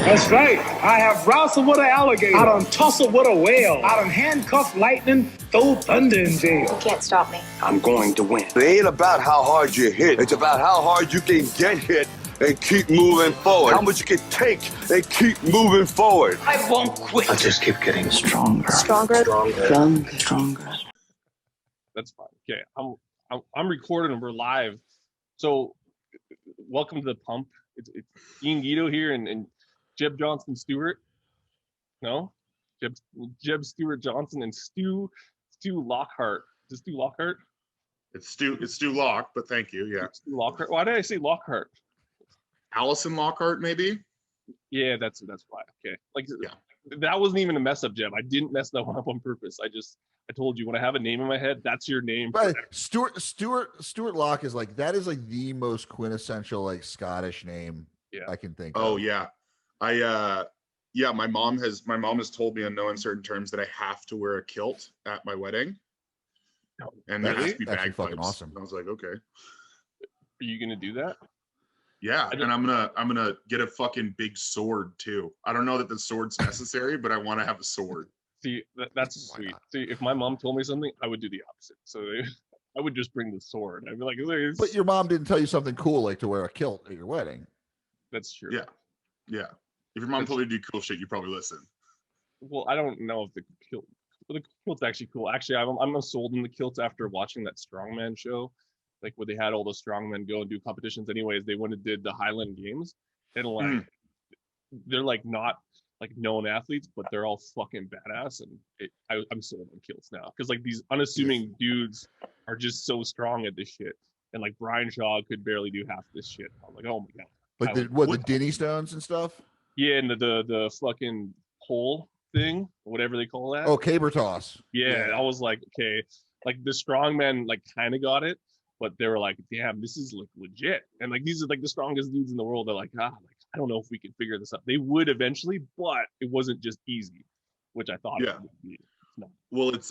That's right. I have wrestled with an alligator. I done tussled with a whale. I done handcuffed lightning, throw thunder in jail. You can't stop me. I'm going to win. It ain't about how hard you hit. It's about how hard you can get hit and keep moving forward. How much you can take and keep moving forward. I won't quit. I'll just keep getting stronger. Stronger. Stronger. That's fine. Okay, I'm recording and we're live. So, welcome to the pump. It's Ian Guido here and Jeb Johnson Stewart. No, Jeb Stewart Johnson and Stu Lockhart. Is it Stu Lockhart? It's Stu Locke, but thank you. Yeah. Stu Lockhart. Why did I say Lockhart? Allison Lockhart, maybe. Yeah, that's why. Okay, Yeah. That wasn't even a mess up, Jeb. I didn't mess that one up on purpose. I told you when I have a name in my head, that's your name. But Stuart Locke is like the most quintessential like Scottish name I can think of. Oh yeah. My mom has told me in no uncertain terms that I have to wear a kilt at my wedding. And there has to be bagpipes. Fucking awesome. And I was like, okay. Are you gonna do that? Yeah, and I'm gonna get a fucking big sword too. I don't know that the sword's necessary, but I want to have a sword. See, that's sweet. See, if my mom told me something, I would do the opposite. So I would just bring the sword. I'd be like, but your mom didn't tell you something cool like to wear a kilt at your wedding. That's true. Yeah. If your mom told you to do cool shit, you probably listen. Well, I don't know if the kilt's actually cool. Actually, I'm sold in the kilts after watching that Strongman show, like where they had all the strongmen go and do competitions. Anyways, they went and did the Highland Games, and like they're like not like known athletes, but they're all fucking badass, and I'm sold on kilts now because like these unassuming dudes are just so strong at this shit, and like Brian Shaw could barely do half this shit. I'm like, oh my god, like the Dinny stones and stuff. Yeah, and the fucking pole thing, whatever they call that. Oh, caber toss. Yeah, I was like, okay, like the strongmen like kind of got it, but they were like, damn, this is like legit, and like these are like the strongest dudes in the world. They're like, like I don't know if we can figure this out. They would eventually, but it wasn't just easy, which I thought it would be. No. Well, it's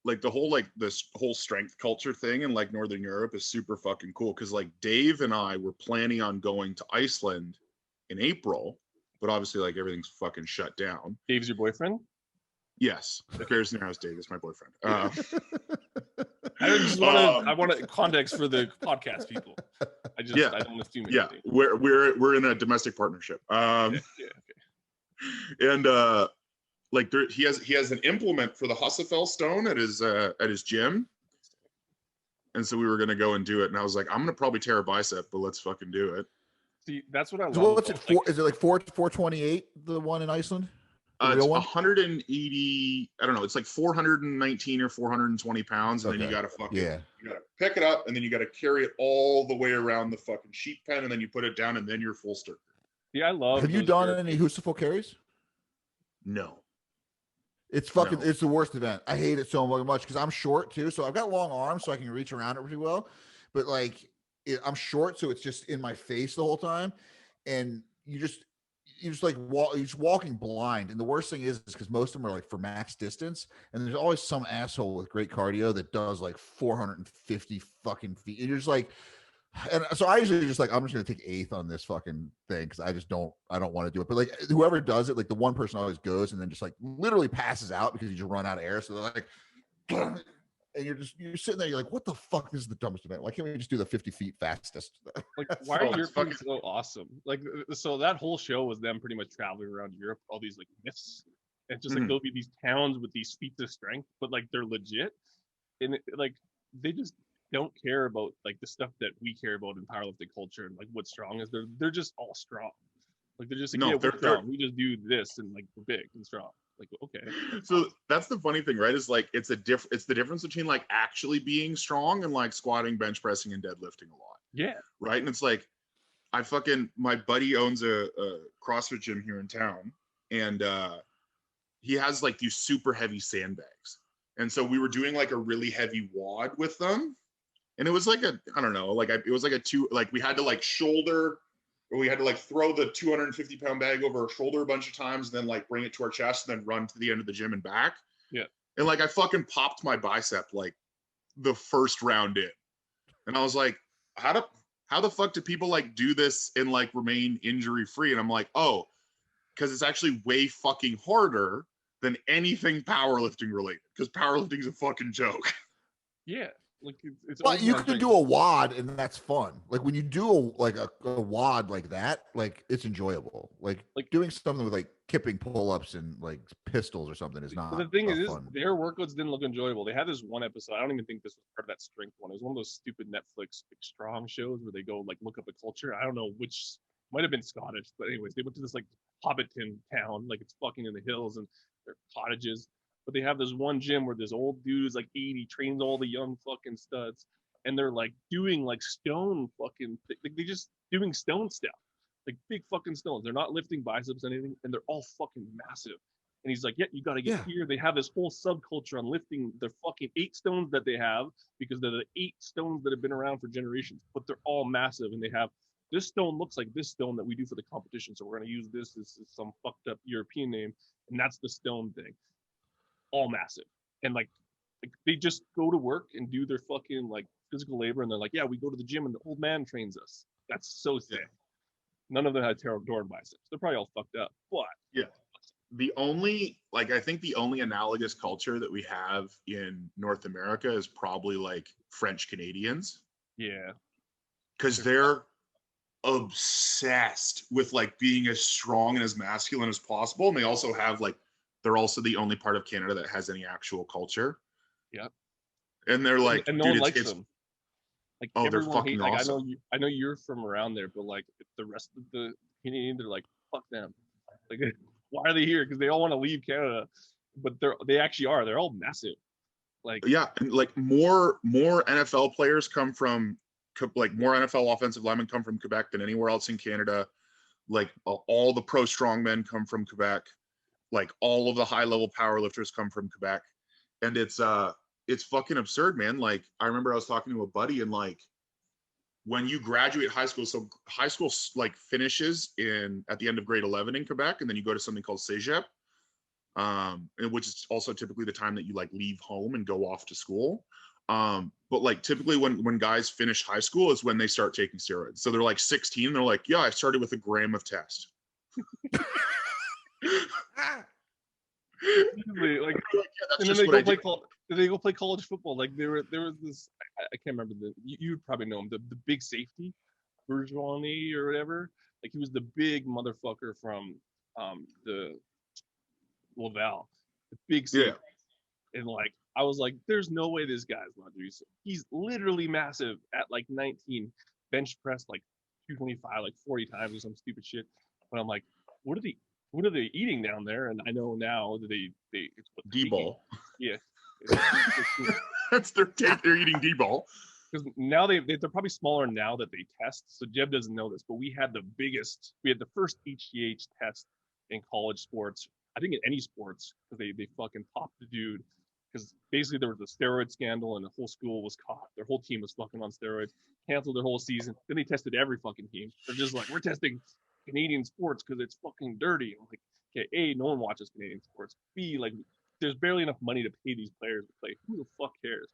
like the whole like this whole strength culture thing in like Northern Europe is super fucking cool because like Dave and I were planning on going to Iceland in April, but obviously like everything's fucking shut down. Dave's your boyfriend? Yes, Bears Narrows Dave is my boyfriend. I want context for the podcast people. I don't assume anything. Yeah, we're in a domestic partnership. Okay. And like he has an implement for the Husafell stone at his gym, and so we were gonna go and do it. And I was like, I'm gonna probably tear a bicep, but let's fucking do it. See, that's what I love. So what's it for? Is it like 428? The one in Iceland? It's 180. I don't know. It's like 419 or 420 pounds, and then you gotta you gotta pick it up, and then you gotta carry it all the way around the fucking sheet pen, and then you put it down, and then you're full stirker. Yeah, I love. Have you done any Husafell carries? No. It's fucking. It's the worst event. I hate it so much because I'm short too, so I've got long arms, so I can reach around it pretty well. But like, I'm short, so it's just in my face the whole time, and you're just like you're just walking blind. And the worst thing is because most of them are like for max distance, and there's always some asshole with great cardio that does like 450 fucking feet. And you're just like, and so I usually just like, I'm just gonna take eighth on this fucking thing because I don't want to do it. But like whoever does it, like the one person always goes and then just like literally passes out because you just run out of air. So they're like, and you're sitting there, you're like, what the fuck is the dumbest event? Why can't we just do the 50 feet fastest? Like, why are your fucking so awesome? Like, so that whole show was them pretty much traveling around Europe, all these like myths, and just like there'll be these towns with these feats of strength, but like they're legit, and like they just don't care about like the stuff that we care about in powerlifting culture and like what strong is. They're just all strong. Like they're just like, we're strong. We just do this and like we're big and strong. Like, okay. So that's the funny thing, right? Is like it's the difference between like actually being strong and like squatting, bench pressing, and deadlifting a lot. Yeah. Right. And it's like my buddy owns a CrossFit gym here in town, and he has like these super heavy sandbags. And so we were doing like a really heavy wad with them. And it was like it was like we had to like shoulder, or we had to like throw the 250-pound bag over our shoulder a bunch of times, and then like bring it to our chest, and then run to the end of the gym and back. Yeah. And like I fucking popped my bicep like the first round in. And I was like, how the fuck do people like do this and like remain injury free? And I'm like, oh, because it's actually way fucking harder than anything powerlifting related, because powerlifting is a fucking joke. Yeah. Like it's But you man can do a WOD and that's fun. Like when you do a WOD like that, like it's enjoyable. Like doing something with like kipping pull-ups and like pistols or something is not. But the thing is, fun. their workouts didn't look enjoyable. They had this one episode. I don't even think this was part of that strength one. It was one of those stupid Netflix like, strong shows where they go like look up a culture. I don't know which, might have been Scottish, but anyways, they went to this like Hobbiton town, like it's fucking in the hills and they're cottages. But they have this one gym where this old dude is like 80, trains all the young fucking studs, and they're like doing like stone fucking, they just doing stone stuff, like big fucking stones. They're not lifting biceps or anything, and they're all fucking massive. And he's like, yeah, you got to get here. They have this whole subculture on lifting their fucking 8 stones that they have because they're the 8 stones that have been around for generations, but they're all massive. And they have this stone looks like this stone that we do for the competition. So we're going to use this. This is some fucked up European name. And that's the stone thing. All massive. And like they just go to work and do their fucking like physical labor. And they're like, yeah, we go to the gym and the old man trains us. That's so sick. None of them had pterodactyl biceps. They're probably all fucked up. But yeah. The only, like, I think the only analogous culture that we have in North America is probably like French Canadians. Yeah. Because they're obsessed with like being as strong and as masculine as possible. And they also have like, they're also the only part of Canada that has any actual culture. Yep. And they're like, and no dude, one likes them. Like, oh, they're fucking like, awesome. I know you're from around there, but like the rest of the Canadians, they're like, fuck them. Like, why are they here? Because they all want to leave Canada, but they actually are. They're all massive. Like, yeah, and like more NFL players come from, like more NFL offensive linemen come from Quebec than anywhere else in Canada. Like all the pro strongmen come from Quebec. Like all of the high level powerlifters come from Quebec, and it's fucking absurd, man. Like I remember I was talking to a buddy, and like when you graduate high school, so high school like finishes at the end of grade 11 in Quebec, and then you go to something called Cégep, which is also typically the time that you like leave home and go off to school. But like typically when guys finish high school is when they start taking steroids. So they're like 16, they're like, yeah, I started with a gram of test. like, and then they go play college football. Like there was this, I can't remember you would probably know him, the big safety, Bourgeois or whatever. Like he was the big motherfucker from the Laval, the big safety. Yeah. And like I was like, there's no way this guy's not doing so. He's literally massive at like 19, bench press like 225 like 40 times or some stupid shit. But I'm like, what are they eating down there? And I know now that they it's what D-ball. Yeah. That's they're eating D-ball. Because now they're probably smaller now that they test. So Jeb doesn't know this, but we had the first HGH test in college sports. I think in any sports, because they fucking popped the dude. Because basically there was a steroid scandal and the whole school was caught. Their whole team was fucking on steroids, canceled their whole season. Then they tested every fucking team. They're just like, we're testing Canadian sports because it's fucking dirty. I'm like, okay, A, no one watches Canadian sports. B, like, there's barely enough money to pay these players to play. Who the fuck cares?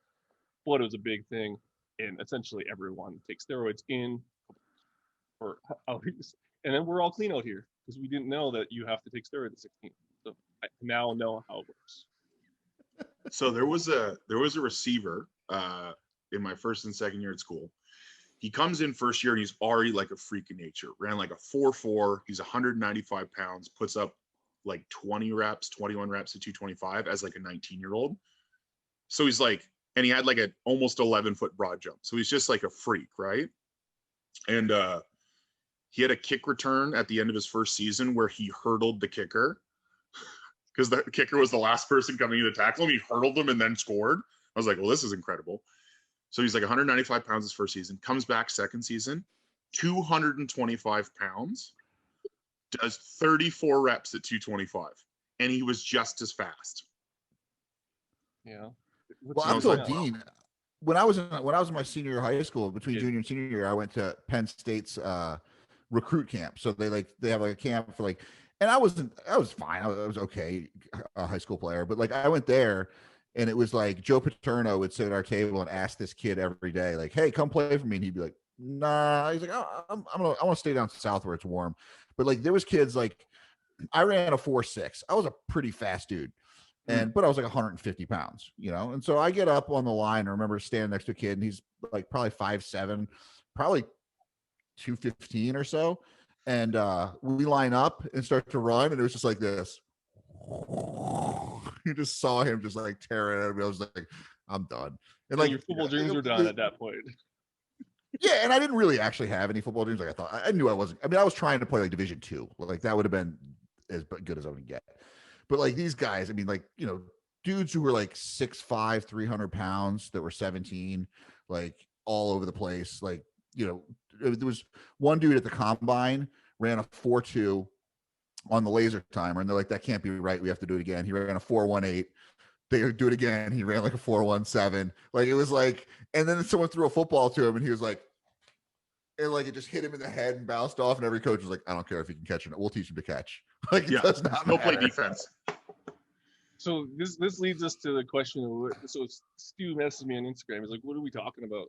But it was a big thing, and essentially everyone takes steroids for and then we're all clean out here because we didn't know that you have to take steroids at 16. So I now know how it works. So there was a receiver in my first and second year at school. He comes in first year and he's already like a freak of nature. Ran like a 4.4. He's 195 pounds, puts up like 21 reps at 225 as like a 19-year-old. So he's like, and he had like an almost 11-foot broad jump. So he's just like a freak, right? And he had a kick return at the end of his first season where he hurdled the kicker because the kicker was the last person coming in to tackle him. He hurdled him and then scored. I was like, well, this is incredible. So he's like 195 pounds his first season, comes back second season, 225 pounds, does 34 reps at 225, and he was just as fast. Yeah. Well, I'm told Dean, when I was in my senior year of high school, between junior and senior year, I went to Penn State's recruit camp. So they have like a camp for like, and I was fine. I was okay, a high school player, but like I went there. And it was like Joe Paterno would sit at our table and ask this kid every day, like, "Hey, come play for me." And he'd be like, "Nah." He's like, "Oh, I want to stay down south where it's warm." But like, there was kids like I ran a 4.6. I was a pretty fast dude. But I was like 150 pounds, you know? And so I get up on the line. I remember standing next to a kid, and he's like probably 5'7", probably 215 or so. And we line up and start to run, and it was just like this. You just saw him just like tearing at me. I was like, I'm done. And like your football dreams were done at that point. Yeah, and I didn't really actually have any football dreams. Like I thought, I knew I wasn't. I mean, I was trying to play like Division II. Like that would have been as good as I would get. But like these guys, I mean, like, you know, dudes who were like 6'5", 300 pounds that were 17, like all over the place. Like, you know, there was one dude at the combine ran a 4.2 on the laser timer, and they're like, that can't be right. We have to do it again. He ran a 4.18. They do it again. He ran like a 4.17. Like it was like, and then someone threw a football to him, and he was like, and like it just hit him in the head and bounced off. And every coach was like, I don't care if he can catch it. We'll teach him to catch. Like it does not he'll matter. play defense. So this leads us to the question of, so Stu messaged me on Instagram. He's like, what are we talking about?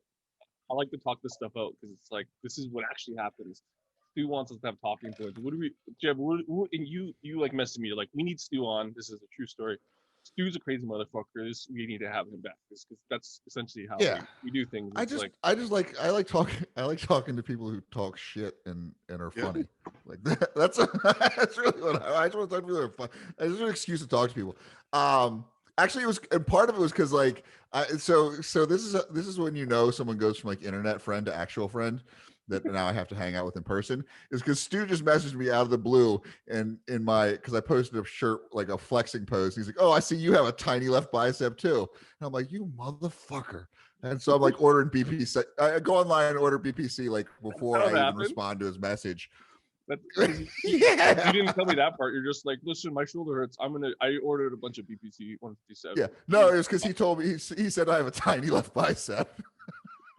I like to talk this stuff out because it's like, this is what actually happens. Stu wants us to have talking points. What do we, Jeb, and you like messaged me, like, we need Stu on. This is a true story. Stu's a crazy motherfucker. We need to have him back because that's essentially how we do things. I like talking to people who talk shit and are funny. Like that's really what I just want to talk to people who are fun. It's just an excuse to talk to people. Actually, it was, and part of it was because like so this is when you know someone goes from like internet friend to actual friend that now I have to hang out with in person, is because Stu just messaged me out of the blue and because I posted a shirt, like a flexing post. He's like, oh, I see you have a tiny left bicep too. And I'm like, you motherfucker. And so I'm like ordering BPC. I go online and order BPC like before I even respond to his message. Yeah. You didn't tell me that part. You're just like, listen, my shoulder hurts. I ordered a bunch of BPC 157. Yeah. No, it was because he told me, he said I have a tiny left bicep.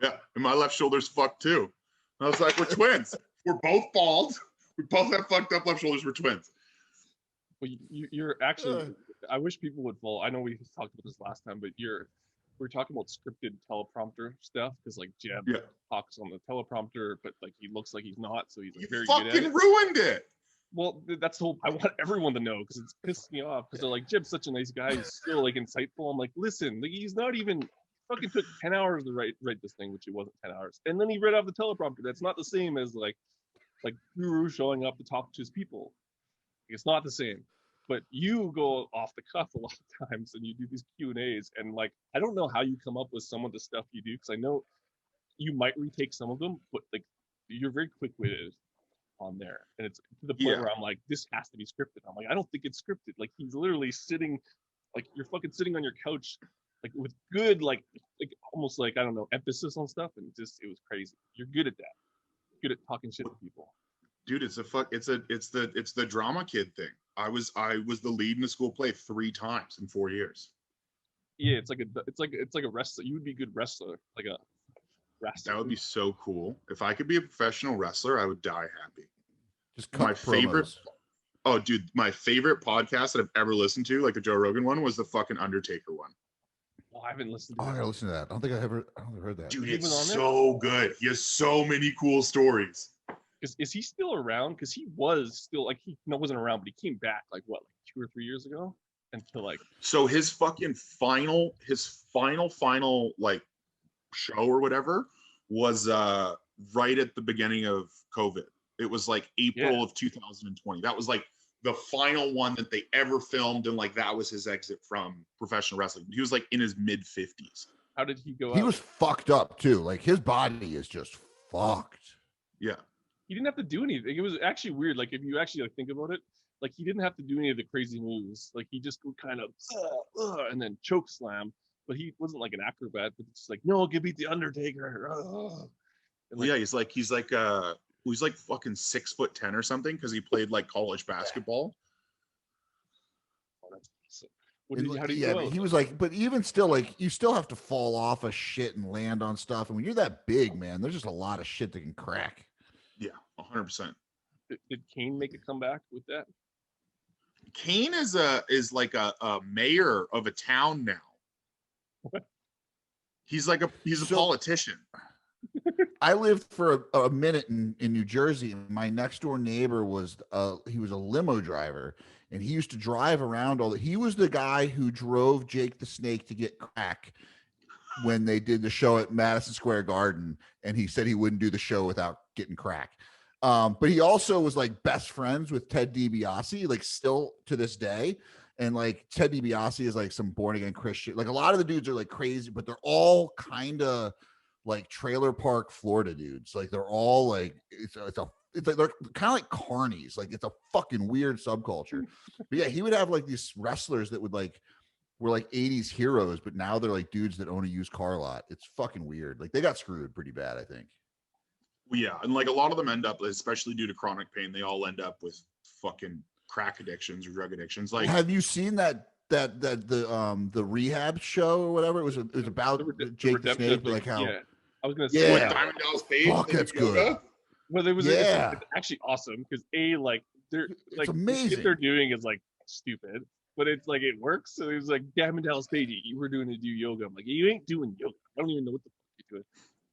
Yeah. And my left shoulder's fucked too. I was like, we're twins. We're both bald. We both have fucked up left shoulders. We're twins. Well, you're actually, I wish people would follow. I know we talked about this last time, but we're talking about scripted teleprompter stuff because like Jeb talks on the teleprompter, but like he looks like he's not, so he's like very good at it. You fucking ruined it. Well, that's the whole, I want everyone to know because it's pissed me off because they're like, Jeb's such a nice guy. He's still like insightful. I'm like, listen, like, he's not even, fucking took 10 hours to write this thing, which it wasn't 10 hours. And then he read off the teleprompter. That's not the same as like Guru showing up to talk to his people. It's not the same. But you go off the cuff a lot of times and you do these Q&As. And like, I don't know how you come up with some of the stuff you do because I know you might retake some of them, but like you're very quick-witted on there. And it's to the point where I'm like, this has to be scripted. I'm like, I don't think it's scripted. Like he's literally sitting, like you're fucking sitting on your couch like with good, like almost like, I don't know, emphasis on stuff. And it was crazy. You're good at that. Good at talking shit to people. Dude, it's the drama kid thing. I was the lead in the school play 3 times in 4 years. Yeah, it's like a wrestler. You would be a good wrestler, like a wrestler. That would be so cool. If I could be a professional wrestler, I would die happy. Just cut my favorite. Oh, dude, my favorite podcast that I've ever listened to, like the Joe Rogan one, was the fucking Undertaker one. Well, I haven't listened to that. I gotta listen to that. I don't think I ever heard that. Dude, it's so good. He has so many cool stories. Is he still around? Because he was still like wasn't around, but he came back like 2 or 3 years ago until like. So his fucking final like show or whatever was right at the beginning of COVID. It was like April of 2020. That was like the final one that they ever filmed, and like that was his exit from professional wrestling. He was like in his mid-50s. How did he go? He was fucked up too. Like his body is just fucked. Yeah. He didn't have to do anything. It was actually weird. Like if you actually like think about it, like he didn't have to do any of the crazy moves. Like he just would kind of and then choke slam. But he wasn't like an acrobat. But it's like, no, give me the Undertaker. Like, yeah, he's like fucking 6'10" or something because he played like college basketball. Oh, that's awesome. How do you go? He was like, but even still, like you still have to fall off of shit and land on stuff. And when you're that big, man, there's just a lot of shit that can crack. Yeah, 100%. Did Kane make a comeback with that? Kane is like a mayor of a town now. What? He's a politician. I lived for a minute in New Jersey, and my next door neighbor was he was a limo driver, and he used to drive around he was the guy who drove Jake the Snake to get crack when they did the show at Madison Square Garden, and he said he wouldn't do the show without getting crack. But he also was like best friends with Ted DiBiase, like still to this day. And like Ted DiBiase is like some born again Christian. Like a lot of the dudes are like crazy, but they're all kind of like trailer park Florida dudes. Like they're all like it's like they're kind of like carnies. Like it's a fucking weird subculture. But yeah, he would have like these wrestlers that were like 80s heroes, but now they're like dudes that own a used car lot. It's fucking weird. Like they got screwed pretty bad, I think. Well, yeah, and like a lot of them end up, especially due to chronic pain, they all end up with fucking crack addictions or drug addictions. Like, have you seen the rehab show or whatever? It was about Jake the Snake, like how I was gonna say with Diamond Dallas Page. Fuck, that's good. Well, it was it's actually awesome because like they're like amazing. what they're doing is like stupid, but it's like it works. So it was like Diamond Dallas Page, you were doing to do yoga. I'm like, you ain't doing yoga. I don't even know what the fuck you're doing.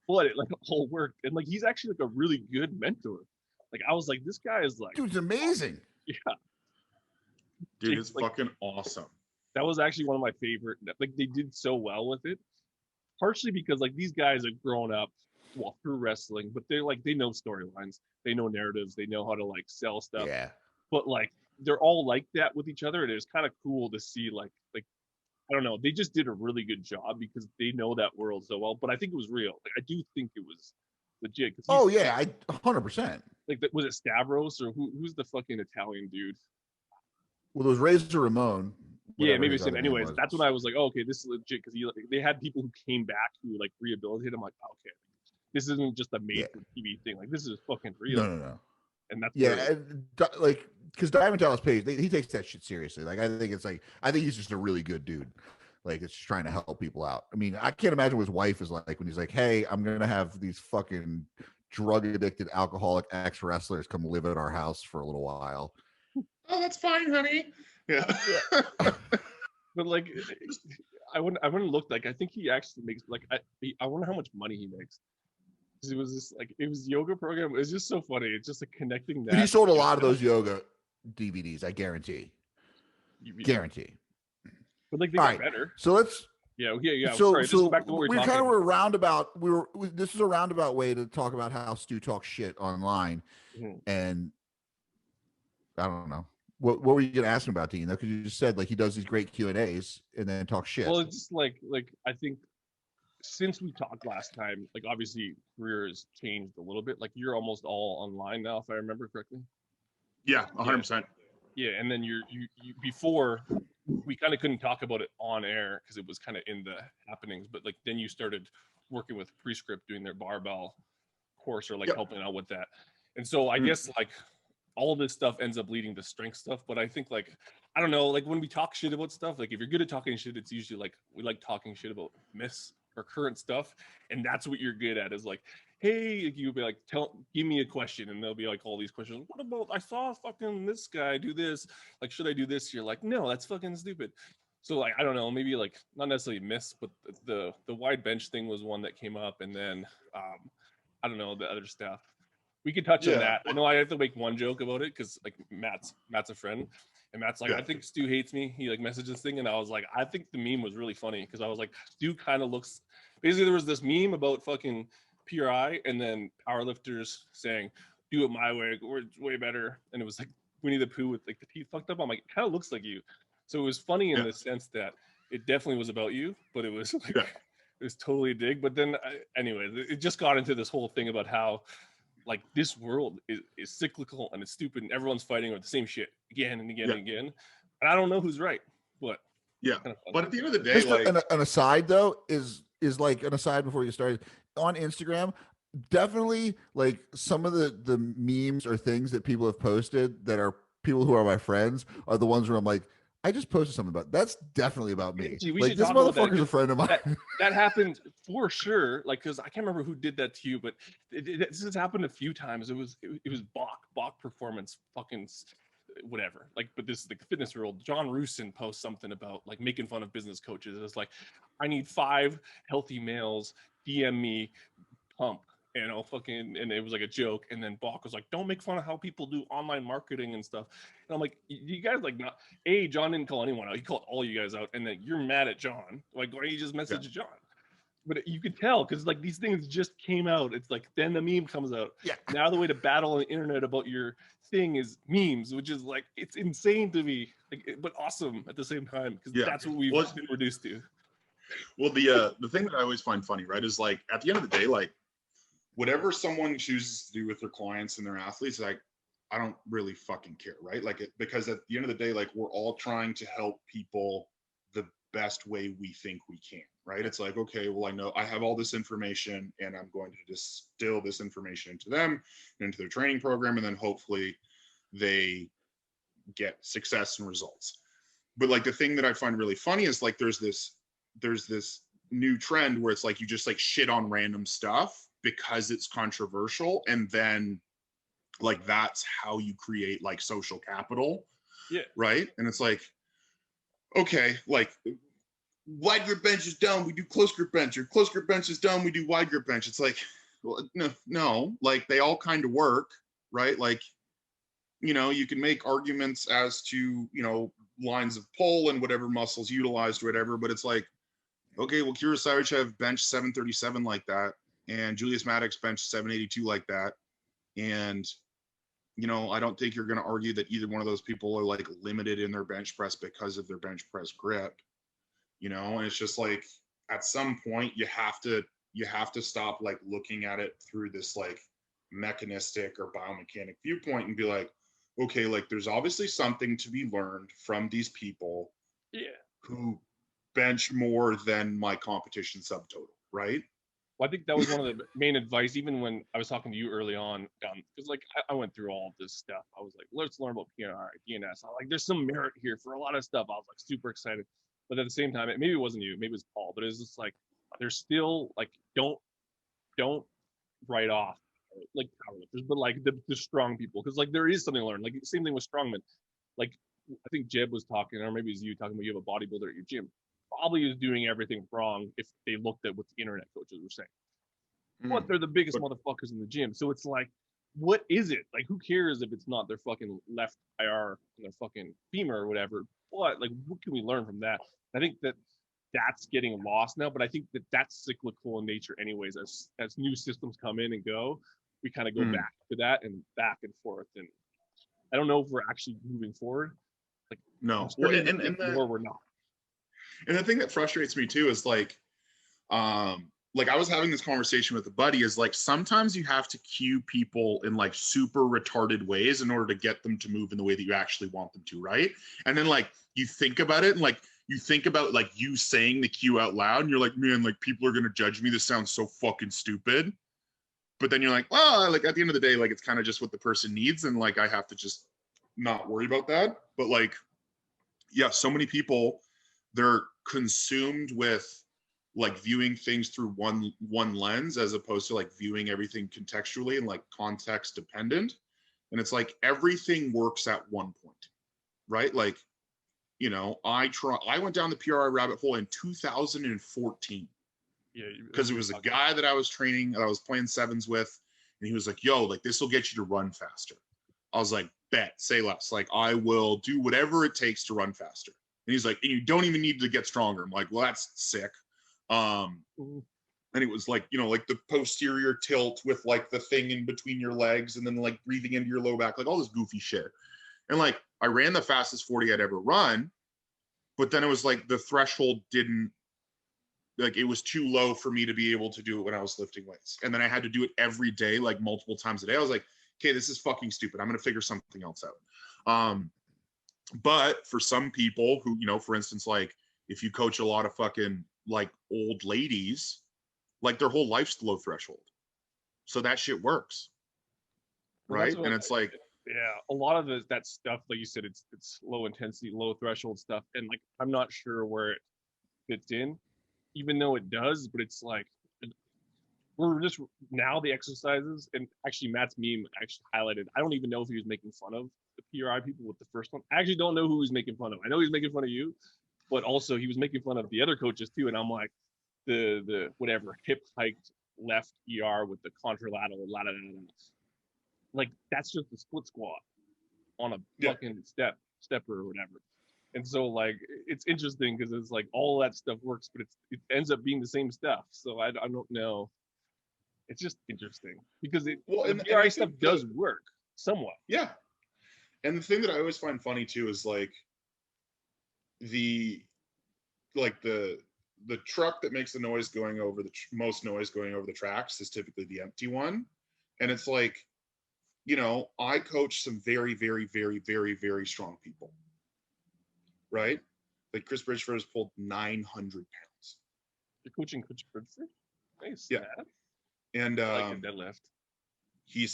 But it like all worked, and like he's actually like a really good mentor. Like I was like, this guy is like, dude's amazing. Yeah, dude, it's like, fucking awesome. That was actually one of my favorite. Like they did so well with it, partially because like these guys have grown up through wrestling, but they're like they know storylines, they know narratives, they know how to like sell stuff. Yeah. But like they're all like that with each other, and it's kind of cool to see like I don't know, they just did a really good job because they know that world so well. But I think it was real. Like I do think it was legit. Oh yeah, 100%. Like was it Stavros or who's the fucking Italian dude? Well, it was Razor Ramon. Yeah, maybe it's him. Anyways, that's when I was like, oh, okay, this is legit because they had people who came back who like rehabilitated. I'm like, okay, this isn't just a made for TV thing. Like this is fucking real. No. And that's like because Diamond Dallas Page, he takes that shit seriously. Like I think he's just a really good dude. Like it's just trying to help people out. I mean, I can't imagine what his wife is like when he's like, hey, I'm gonna have these fucking drug addicted alcoholic ex wrestlers come live at our house for a little while. Oh, that's fine, honey. Yeah. But like I wouldn't look like I think he actually makes like I wonder how much money he makes. It was just like it was yoga program. It was just so funny. It's just like connecting that. He sold a lot of those yoga DVDs, I guarantee. Guarantee. But like they got better. So let's yeah. So back to what we kind of were roundabout. This is a roundabout way to talk about how Stu talks shit online, and I don't know what were you gonna ask him about, Dean? Because you just said like he does these great Q&As and then talk shit. Well, it's just like I think since we talked last time, like obviously career has changed a little bit. Like you're almost all online now, if I remember correctly. Yeah, 100%. Yeah, and then you before we kind of couldn't talk about it on air because it was kind of in the happenings, but like then you started working with Prescript doing their barbell course or like helping out with that. And so I guess like all this stuff ends up leading to strength stuff. But I think like, I don't know, like when we talk shit about stuff, like if you're good at talking shit, it's usually like, we like talking shit about myths or current stuff. And that's what you're good at is like, hey, you'll be like, give me a question. And there'll be like all these questions. What about, I saw fucking this guy do this. Like, should I do this? You're like, no, that's fucking stupid. So like, I don't know, maybe like not necessarily myths, but the wide bench thing was one that came up. And then I don't know, the other stuff. We could touch on that. I know I have to make one joke about it because like Matt's a friend, and Matt's like, I think Stu hates me. He like messaged this thing, and I was like, I think the meme was really funny because I was like, Stu kind of looks. Basically, there was this meme about fucking PRI, and then powerlifters saying, "Do it my way, it's way better," and it was like Winnie the Pooh with like the teeth fucked up. I'm like, it kind of looks like you. So it was funny in the sense that it definitely was about you, but it was like it was totally a dig. But then, anyway, it just got into this whole thing about how. Like this world is cyclical and it's stupid and everyone's fighting over the same shit again and again and again. And I don't know who's right, but but at the end of the day, just like an aside though is like an aside before you started on Instagram. Definitely like some of the memes or things that people have posted that are people who are my friends are the ones where I'm like, I just posted something about that's definitely about me. Gee, like this motherfucker's a friend of mine. That happened for sure. Like, because I can't remember who did that to you, but this has happened a few times. It was Bach performance, fucking whatever. Like, but this is the fitness world. John Rusin posts something about like making fun of business coaches. It's like, I need 5 healthy males. DM me, pump. you know, fucking, and it was like a joke. And then Bach was like, don't make fun of how people do online marketing and stuff. And I'm like, you guys like not, John didn't call anyone out. He called all you guys out. And then you're mad at John. Like, why don't you just message John? But you could tell, because like these things just came out. It's like, then the meme comes out. Yeah. Now the way to battle on the internet about your thing is memes, which is like, it's insane to me, like, but awesome at the same time, because that's what we've been reduced to. Well, the thing that I always find funny, right, is like at the end of the day, like whatever someone chooses to do with their clients and their athletes, like I don't really fucking care, right? Like because at the end of the day, like we're all trying to help people the best way we think we can, right? It's like, okay, well, I know I have all this information and I'm going to distill this information into them and into their training program, and then hopefully they get success and results. But like the thing that I find really funny is like there's this new trend where it's like you just like shit on random stuff because it's controversial, and then like that's how you create like social capital, right? And it's like, okay, like wide grip bench is done, we do close grip bench, or close grip bench is done, we do wide grip bench. It's like, well, no, like they all kind of work, right? Like, you know, you can make arguments as to, you know, lines of pull and whatever muscles utilized or whatever, but it's like, okay, well, Kira Savichev bench 737 like that, and Julius Maddox bench 782 like that, and you know, I don't think you're going to argue that either one of those people are like limited in their bench press because of their bench press grip, you know. And it's just like at some point you have to stop like looking at it through this like mechanistic or biomechanic viewpoint and be like, okay, like there's obviously something to be learned from these people who bench more than my competition subtotal, right? Well, I think that was one of the main advice, even when I was talking to you early on, because like I went through all of this stuff. I was like, let's learn about PNR, DNS. Like, there's some merit here for a lot of stuff. I was like super excited, but at the same time, maybe it wasn't you, maybe it was Paul, but it was just like, there's still like, don't write off like powerlifters, but like the strong people, because like there is something to learn. Like same thing with strongmen. Like I think Jeb was talking, or maybe it's you talking about, you have a bodybuilder at your gym, probably is doing everything wrong if they looked at what the internet coaches were saying. But they're the biggest motherfuckers in the gym. So it's like, what is it? Like, who cares if it's not their fucking left IR and their fucking femur or whatever? But like, what can we learn from that? I think that's getting lost now, but I think that's cyclical in nature anyways. As new systems come in and go, we kind of go back to that and back and forth. And I don't know if we're actually moving forward. Like, no, well, and we're not. And the thing that frustrates me too is like I was having this conversation with a buddy, is like sometimes you have to cue people in like super retarded ways in order to get them to move in the way that you actually want them to, right? And then like you think about it, and like you think about like you saying the cue out loud, and you're like, man, like people are gonna judge me, this sounds so fucking stupid. But then you're like, well, like at the end of the day, like it's kind of just what the person needs, and like I have to just not worry about that. But like, yeah, so many people, they're consumed with like viewing things through one lens, as opposed to like viewing everything contextually and like context dependent. And it's like everything works at one point, right? Like, you know, I went down the PRI rabbit hole in 2014 because it was a guy that I was training, that I was playing sevens with, and he was like, yo, like this will get you to run faster. I was like, bet, say less. Like I will do whatever it takes to run faster. And he's like, and you don't even need to get stronger. I'm like, well, that's sick. And it was like, you know, like the posterior tilt with like the thing in between your legs, and then like breathing into your low back, like all this goofy shit. And like I ran the fastest 40 I'd ever run, but then it was like the threshold didn't, like it was too low for me to be able to do it when I was lifting weights. And then I had to do it every day, like multiple times a day. I was like, okay, this is fucking stupid. I'm gonna figure something else out. But for some people who, you know, for instance, like if you coach a lot of fucking like old ladies, like their whole life's low threshold, so that shit works, right? And it's like, yeah, a lot of that stuff, like you said, it's low intensity, low threshold stuff, and like I'm not sure where it fits in, even though it does. But it's like we're just now the exercises, and actually Matt's meme actually highlighted, I don't even know if he was making fun of the PRI people with the first one. I actually don't know who he's making fun of. I know he's making fun of you, but also he was making fun of the other coaches too. And I'm like, the whatever hip hiked left ER with the contralateral, like that's just a split squat on a fucking stepper or whatever. And so like it's interesting because it's like all that stuff works, but it ends up being the same stuff. So I don't know. It's just interesting because the PRI stuff does work somewhat. Yeah. And the thing that I always find funny too is like the truck that makes the noise going over most noise going over the tracks is typically the empty one. And it's like, you know, I coach some very, very, very, very, very strong people, right? Like Chris Bridgeford has pulled 900 pounds. You're coaching Chris Bridgeford? Nice. Yeah. Man. And I like the deadlift. He is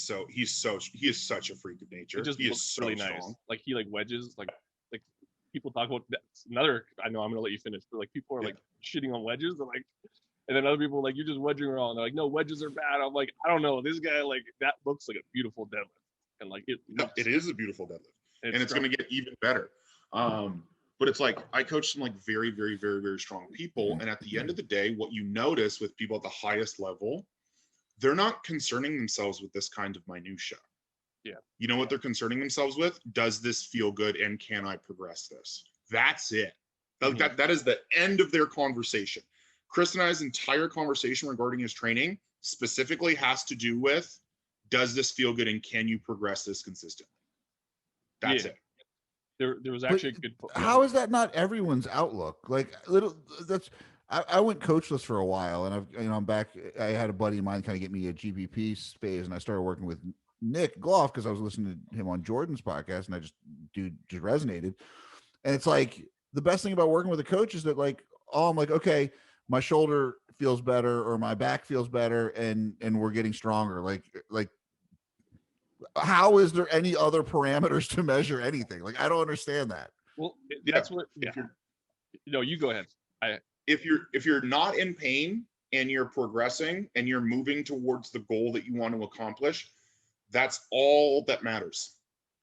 such a freak of nature. It just he looks is so really strong. nice. Like he like wedges, like people talk about that's another. I know I'm gonna let you finish, but like people are like shitting on wedges, and then other people are like you're just wedging wrong. They're like, no, wedges are bad. I'm like, I don't know. This guy like that looks like a beautiful deadlift, and like it is a beautiful deadlift, and it's gonna get even better. But it's like I coach some like very, very, very, very strong people, and at the end of the day, what you notice with people at the highest level, they're not concerning themselves with this kind of minutia. Yeah. You know what they're concerning themselves with? Does this feel good and can I progress this? That's it. That is the end of their conversation. Chris and I's entire conversation regarding his training specifically has to do with, does this feel good and can you progress this consistently? That's it. There was actually a good. How is that not everyone's outlook? Like I went coachless for a while, and I'm back. I had a buddy of mine kind of get me a GPP space, and I started working with Nick Gloff because I was listening to him on Jordan's podcast, and I just resonated. And it's like the best thing about working with a coach is that like, I'm like, okay, my shoulder feels better or my back feels better, and we're getting stronger. Like, how is there any other parameters to measure anything? Like, I don't understand that. Well, that's what. Yeah. No, you go ahead. If you're not in pain and you're progressing and you're moving towards the goal that you want to accomplish, that's all that matters.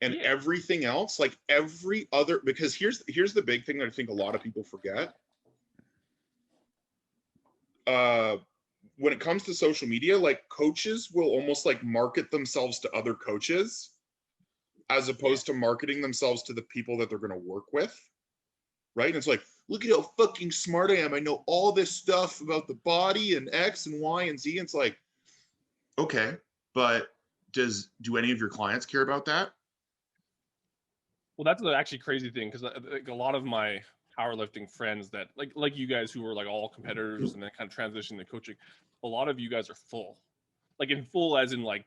And everything else, like every other, because here's the big thing that I think a lot of people forget. When it comes to social media, like coaches will almost like market themselves to other coaches as opposed to marketing themselves to the people that they're going to work with. Right. And it's like, look at how fucking smart I am. I know all this stuff about the body and X and Y and Z. And it's like, okay, but do any of your clients care about that? Well, that's the actually crazy thing, because like a lot of my powerlifting friends that like you guys who were like all competitors and then kind of transitioned to coaching, a lot of you guys are full, like in full as in like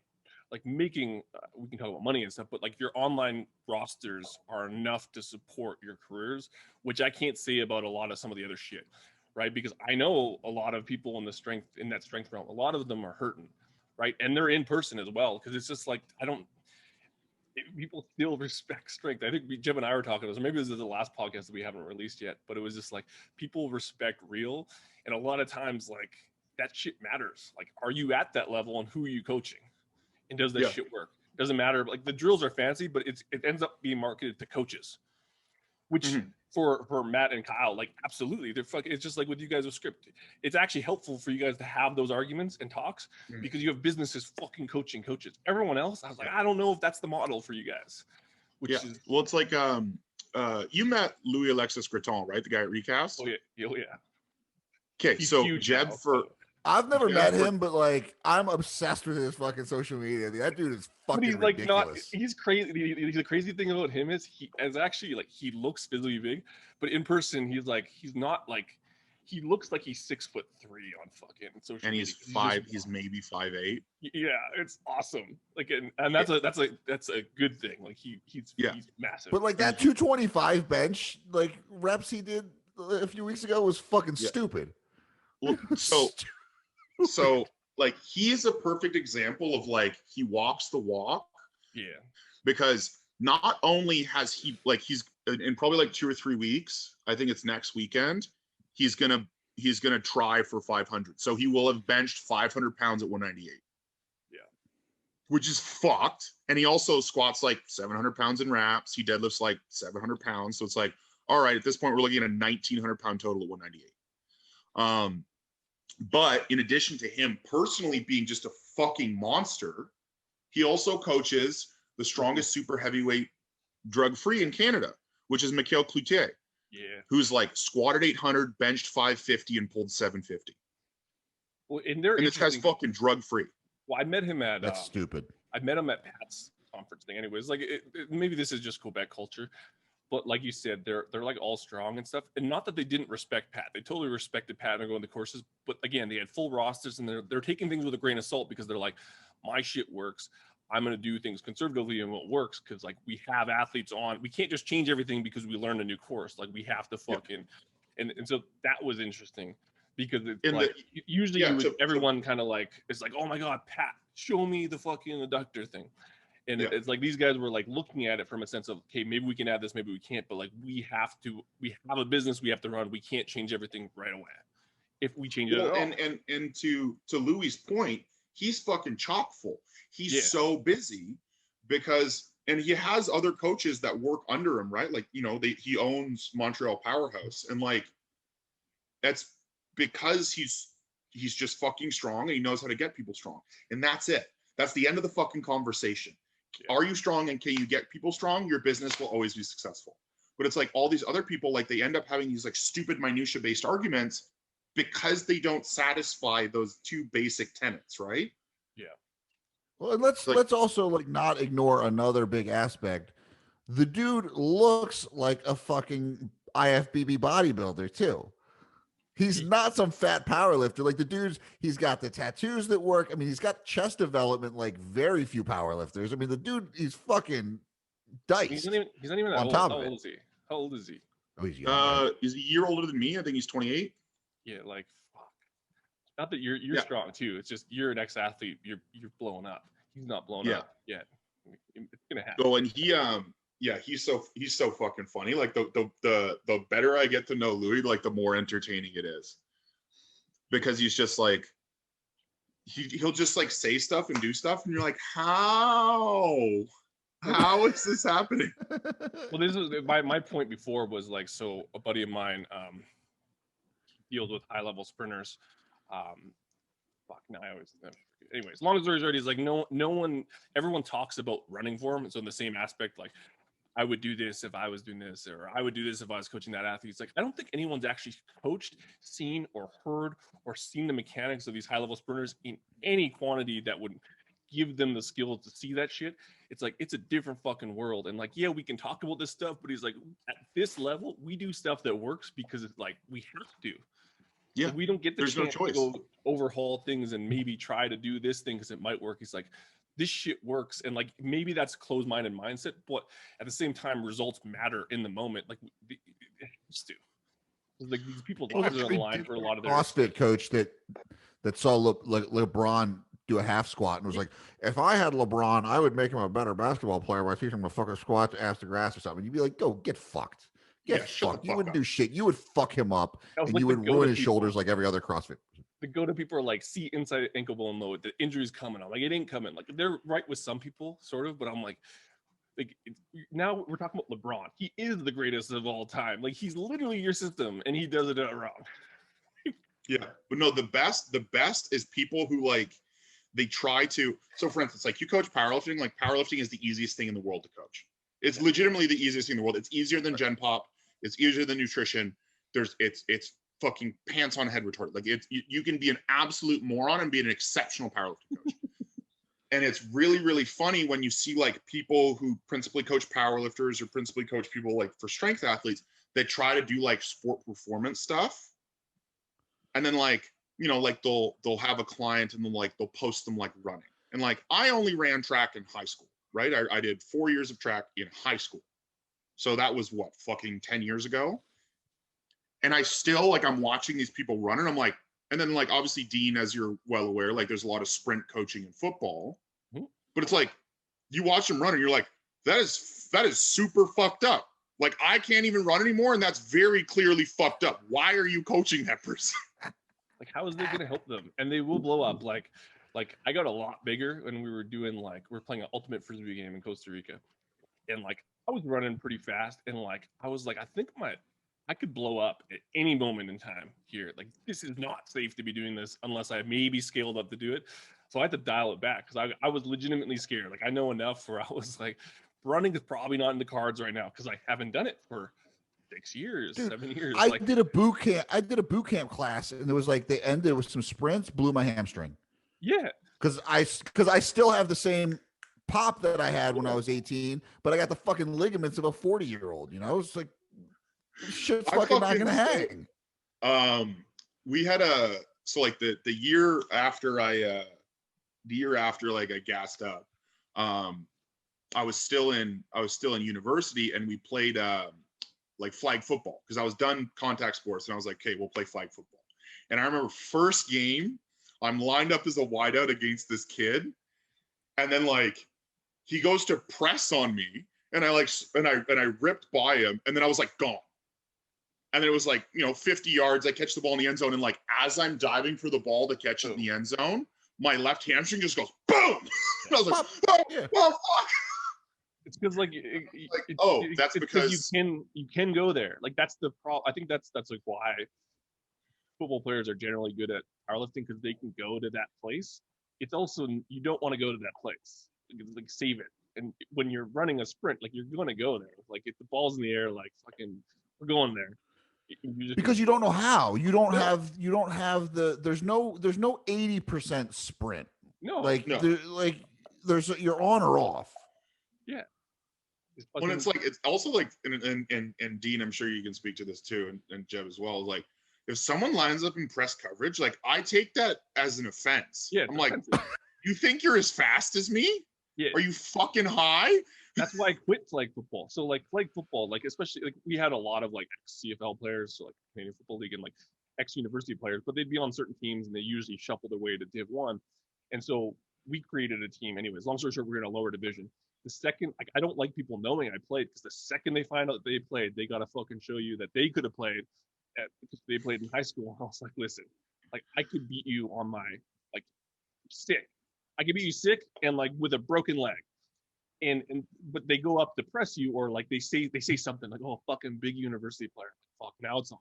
making we can talk about money and stuff, but like your online rosters are enough to support your careers, which I can't say about a lot of some of the other shit, right? Because I know a lot of people in that strength realm, a lot of them are hurting, right? And they're in person as well, because it's just like people still respect strength. I think Jim and I were talking about this, maybe this is the last podcast that we haven't released yet, but it was just like people respect real, and a lot of times like that shit matters. Like, are you at that level, and who are you coaching? And does that shit work? Doesn't matter. Like the drills are fancy, but it ends up being marketed to coaches, which for Matt and Kyle, like absolutely, they're fucking. It's just like with you guys with script. It's actually helpful for you guys to have those arguments and talks because you have businesses fucking coaching coaches. Everyone else, I was like, I don't know if that's the model for you guys. Which is well, it's like you met Louis Alexis Gratton, right? The guy at Recast. Oh yeah. Okay, He's so huge Jeb now, for. I've never met him, but like I'm obsessed with his fucking social media. That dude is fucking he's like ridiculous. He's crazy. The crazy thing about him is he looks physically big, but in person he looks like he's 6'3" on fucking social media. And he's maybe 5'8". Yeah, it's awesome. Like and that's a good thing. Like he's massive. But like that 225 bench like reps he did a few weeks ago was fucking stupid. Well, so like he's a perfect example of like he walks the walk. Yeah. Because not only has he's in probably like 2 or 3 weeks, I think it's next weekend, he's gonna try for 500. So he will have benched 500 pounds at 198. Yeah. Which is fucked. And he also squats like 700 pounds in reps. He deadlifts like 700 pounds. So it's like, all right, at this point we're looking at a 1,900 pound total at 198. But in addition to him personally being just a fucking monster, he also coaches the strongest super heavyweight drug-free in Canada, which is Mikhail Cloutier. Yeah. Who's like squatted 800, benched 550, and pulled 750. Well, and this guy's fucking drug-free. Well, I met him at That's stupid. I met him at Pat's conference thing. Anyways, like maybe this is just Quebec culture, but like you said, they're like all strong and stuff. And not that they didn't respect Pat. They totally respected Pat and going to courses. But again, they had full rosters and they're taking things with a grain of salt because they're like, my shit works. I'm going to do things conservatively and what works because like we have athletes on. We can't just change everything because we learned a new course. Like we have to fucking and so that was interesting because it's like usually everyone kind of like it's like, oh my God, Pat, show me the fucking adductor thing. And it's like these guys were like looking at it from a sense of, okay, maybe we can add this, maybe we can't, but like we have a business we have to run. We can't change everything right away. If we change it at all. And to Louis' point, he's fucking chock full. He's so busy because, and he has other coaches that work under him, right? Like, you know, he owns Montreal Powerhouse, and like, that's because he's just fucking strong and he knows how to get people strong. And that's it. That's the end of the fucking conversation. Are you strong and can you get people strong? Your business will always be successful. But it's like all these other people, like they end up having these like stupid minutia based arguments because they don't satisfy those two basic tenets, right? Yeah. Well, and let's also like not ignore another big aspect. The dude looks like a fucking IFBB bodybuilder too. He's not some fat power lifter. Like the dude's, he's got the tattoos that work. I mean, he's got chest development like very few power lifters. I mean, the dude, he's fucking diced. He's not even that old. How old is he? How old is he? Oh, he's young. He's a year older than me. I think he's 28. Yeah, like fuck. Not that you're strong too. It's just you're an ex-athlete. You're blowing up. He's not blown up yet. It's gonna happen. Oh, and he's so fucking funny. Like the better I get to know Louis, like the more entertaining it is. Because he's just like he'll just like say stuff and do stuff, and you're like, how is this happening? Well, this was my point before was like, so a buddy of mine deals with high level sprinters. Anyways, long story short, he's like, everyone talks about running form. So in the same aspect, like I would do this if I was doing this, or I would do this if I was coaching that athlete. It's like, I don't think anyone's actually coached, seen, or heard, or seen the mechanics of these high level sprinters in any quantity that would give them the skills to see that shit. It's like, it's a different fucking world. And like, yeah, we can talk about this stuff, but he's like, at this level, we do stuff that works because it's like, we have to. Yeah, so we don't get the chance to go overhaul things and maybe try to do this thing because it might work. He's like, this shit works, and like maybe that's closed-minded mindset, but at the same time, results matter in the moment. Like it has to. Like these people's lives are on the line for a lot of their CrossFit coach that saw LeBron do a half squat and was like, if I had LeBron, I would make him a better basketball player by teaching him to fucking squat to ass to grass or something. You'd be like, go get fucked. Get fucked. You wouldn't do shit. You would fuck him up and like you would ruin his shoulders like every other CrossFit. The go-to people are like, see inside ankle bone load, the injury's coming. I'm like, it ain't coming. Like they're right with some people, sort of, but I'm like now we're talking about LeBron. He is the greatest of all time. Like he's literally your system, and he does it wrong. Yeah, but no, the best is people who like they try to. So for instance, like you coach powerlifting. Like powerlifting is the easiest thing in the world to coach. It's legitimately the easiest thing in the world. It's easier than Gen Pop. It's easier than nutrition. It's fucking pants on head retarded. Like you can be an absolute moron and be an exceptional powerlifting coach. And it's really, really funny when you see like people who principally coach powerlifters or principally coach people like for strength athletes that try to do like sport performance stuff. And then like, you know, like they'll have a client and then like they'll post them like running. And like I only ran track in high school, right? I did 4 years of track in high school. So that was what, fucking 10 years ago? And I still, like, I'm watching these people run, and I'm like, and then, like, obviously, Dean, as you're well aware, like, there's a lot of sprint coaching in football. Mm-hmm. But it's like, you watch them run, and you're like, that is super fucked up. Like, I can't even run anymore, and that's very clearly fucked up. Why are you coaching that person? Like, how is that going to help them? And they will blow up. Like, I got a lot bigger when we were doing, like, we were playing an ultimate Frisbee game in Costa Rica. And, like, I was running pretty fast, and, like, I was like, I think I could blow up at any moment in time here. Like, this is not safe to be doing this unless I maybe scaled up to do it. So I had to dial it back because I was legitimately scared. Like, I know enough where I was like, running is probably not in the cards right now because I haven't done it for 6 years, Dude, 7 years. I did a boot camp. I did a boot camp class, and it was like they ended with some sprints, blew my hamstring. Yeah, because I still have the same pop that I had when I was 18, but I got the fucking ligaments of a 40-year-old. You know, it's like shit's fucking not gonna hang. We had like the year after I like I gassed up. I was still in university, and we played like flag football because I was done contact sports, and I was like, okay, we'll play flag football. And I remember first game, I'm lined up as a wideout against this kid, and then like he goes to press on me, and I ripped by him, and then I was like gone. And then it was like, 50 yards. I catch the ball in the end zone, and like as I'm diving for the ball to catch it in the end zone, my left hamstring just goes boom. And I was like, oh fuck. It's because that's because you can go there. Like, that's the problem. I think that's like why football players are generally good at powerlifting, because they can go to that place. It's also, you don't want to go to that place. Like save it. And when you're running a sprint, like, you're going to go there. Like, if the ball's in the air, like, fucking, we're going there. Because you don't know how. You don't have there's no 80% sprint. No. There's you're on or off. Yeah. When it's also like, and Dean, I'm sure you can speak to this too, and Jeb as well. Like, if someone lines up in press coverage, like, I take that as an offense. Yeah, I'm like, you think you're as fast as me? Yeah. Are you fucking high? That's why I quit flag football. So like flag football, like, especially like we had a lot of like ex-CFL players, so like Canadian Football League, and like ex-university players, but they'd be on certain teams and they usually shuffle their way to Div 1. And so we created a team anyways. Long story short, we're in a lower division. The second, like, I don't like people knowing I played, because the second they find out that they played, they gotta fucking show you that they could have played because they played in high school. I was like, listen, like, I could beat you on my like sick. I could beat you sick and like with a broken leg. And but they go up to press you, or like they say something like, oh, fucking big university player. Like, fuck, now it's on.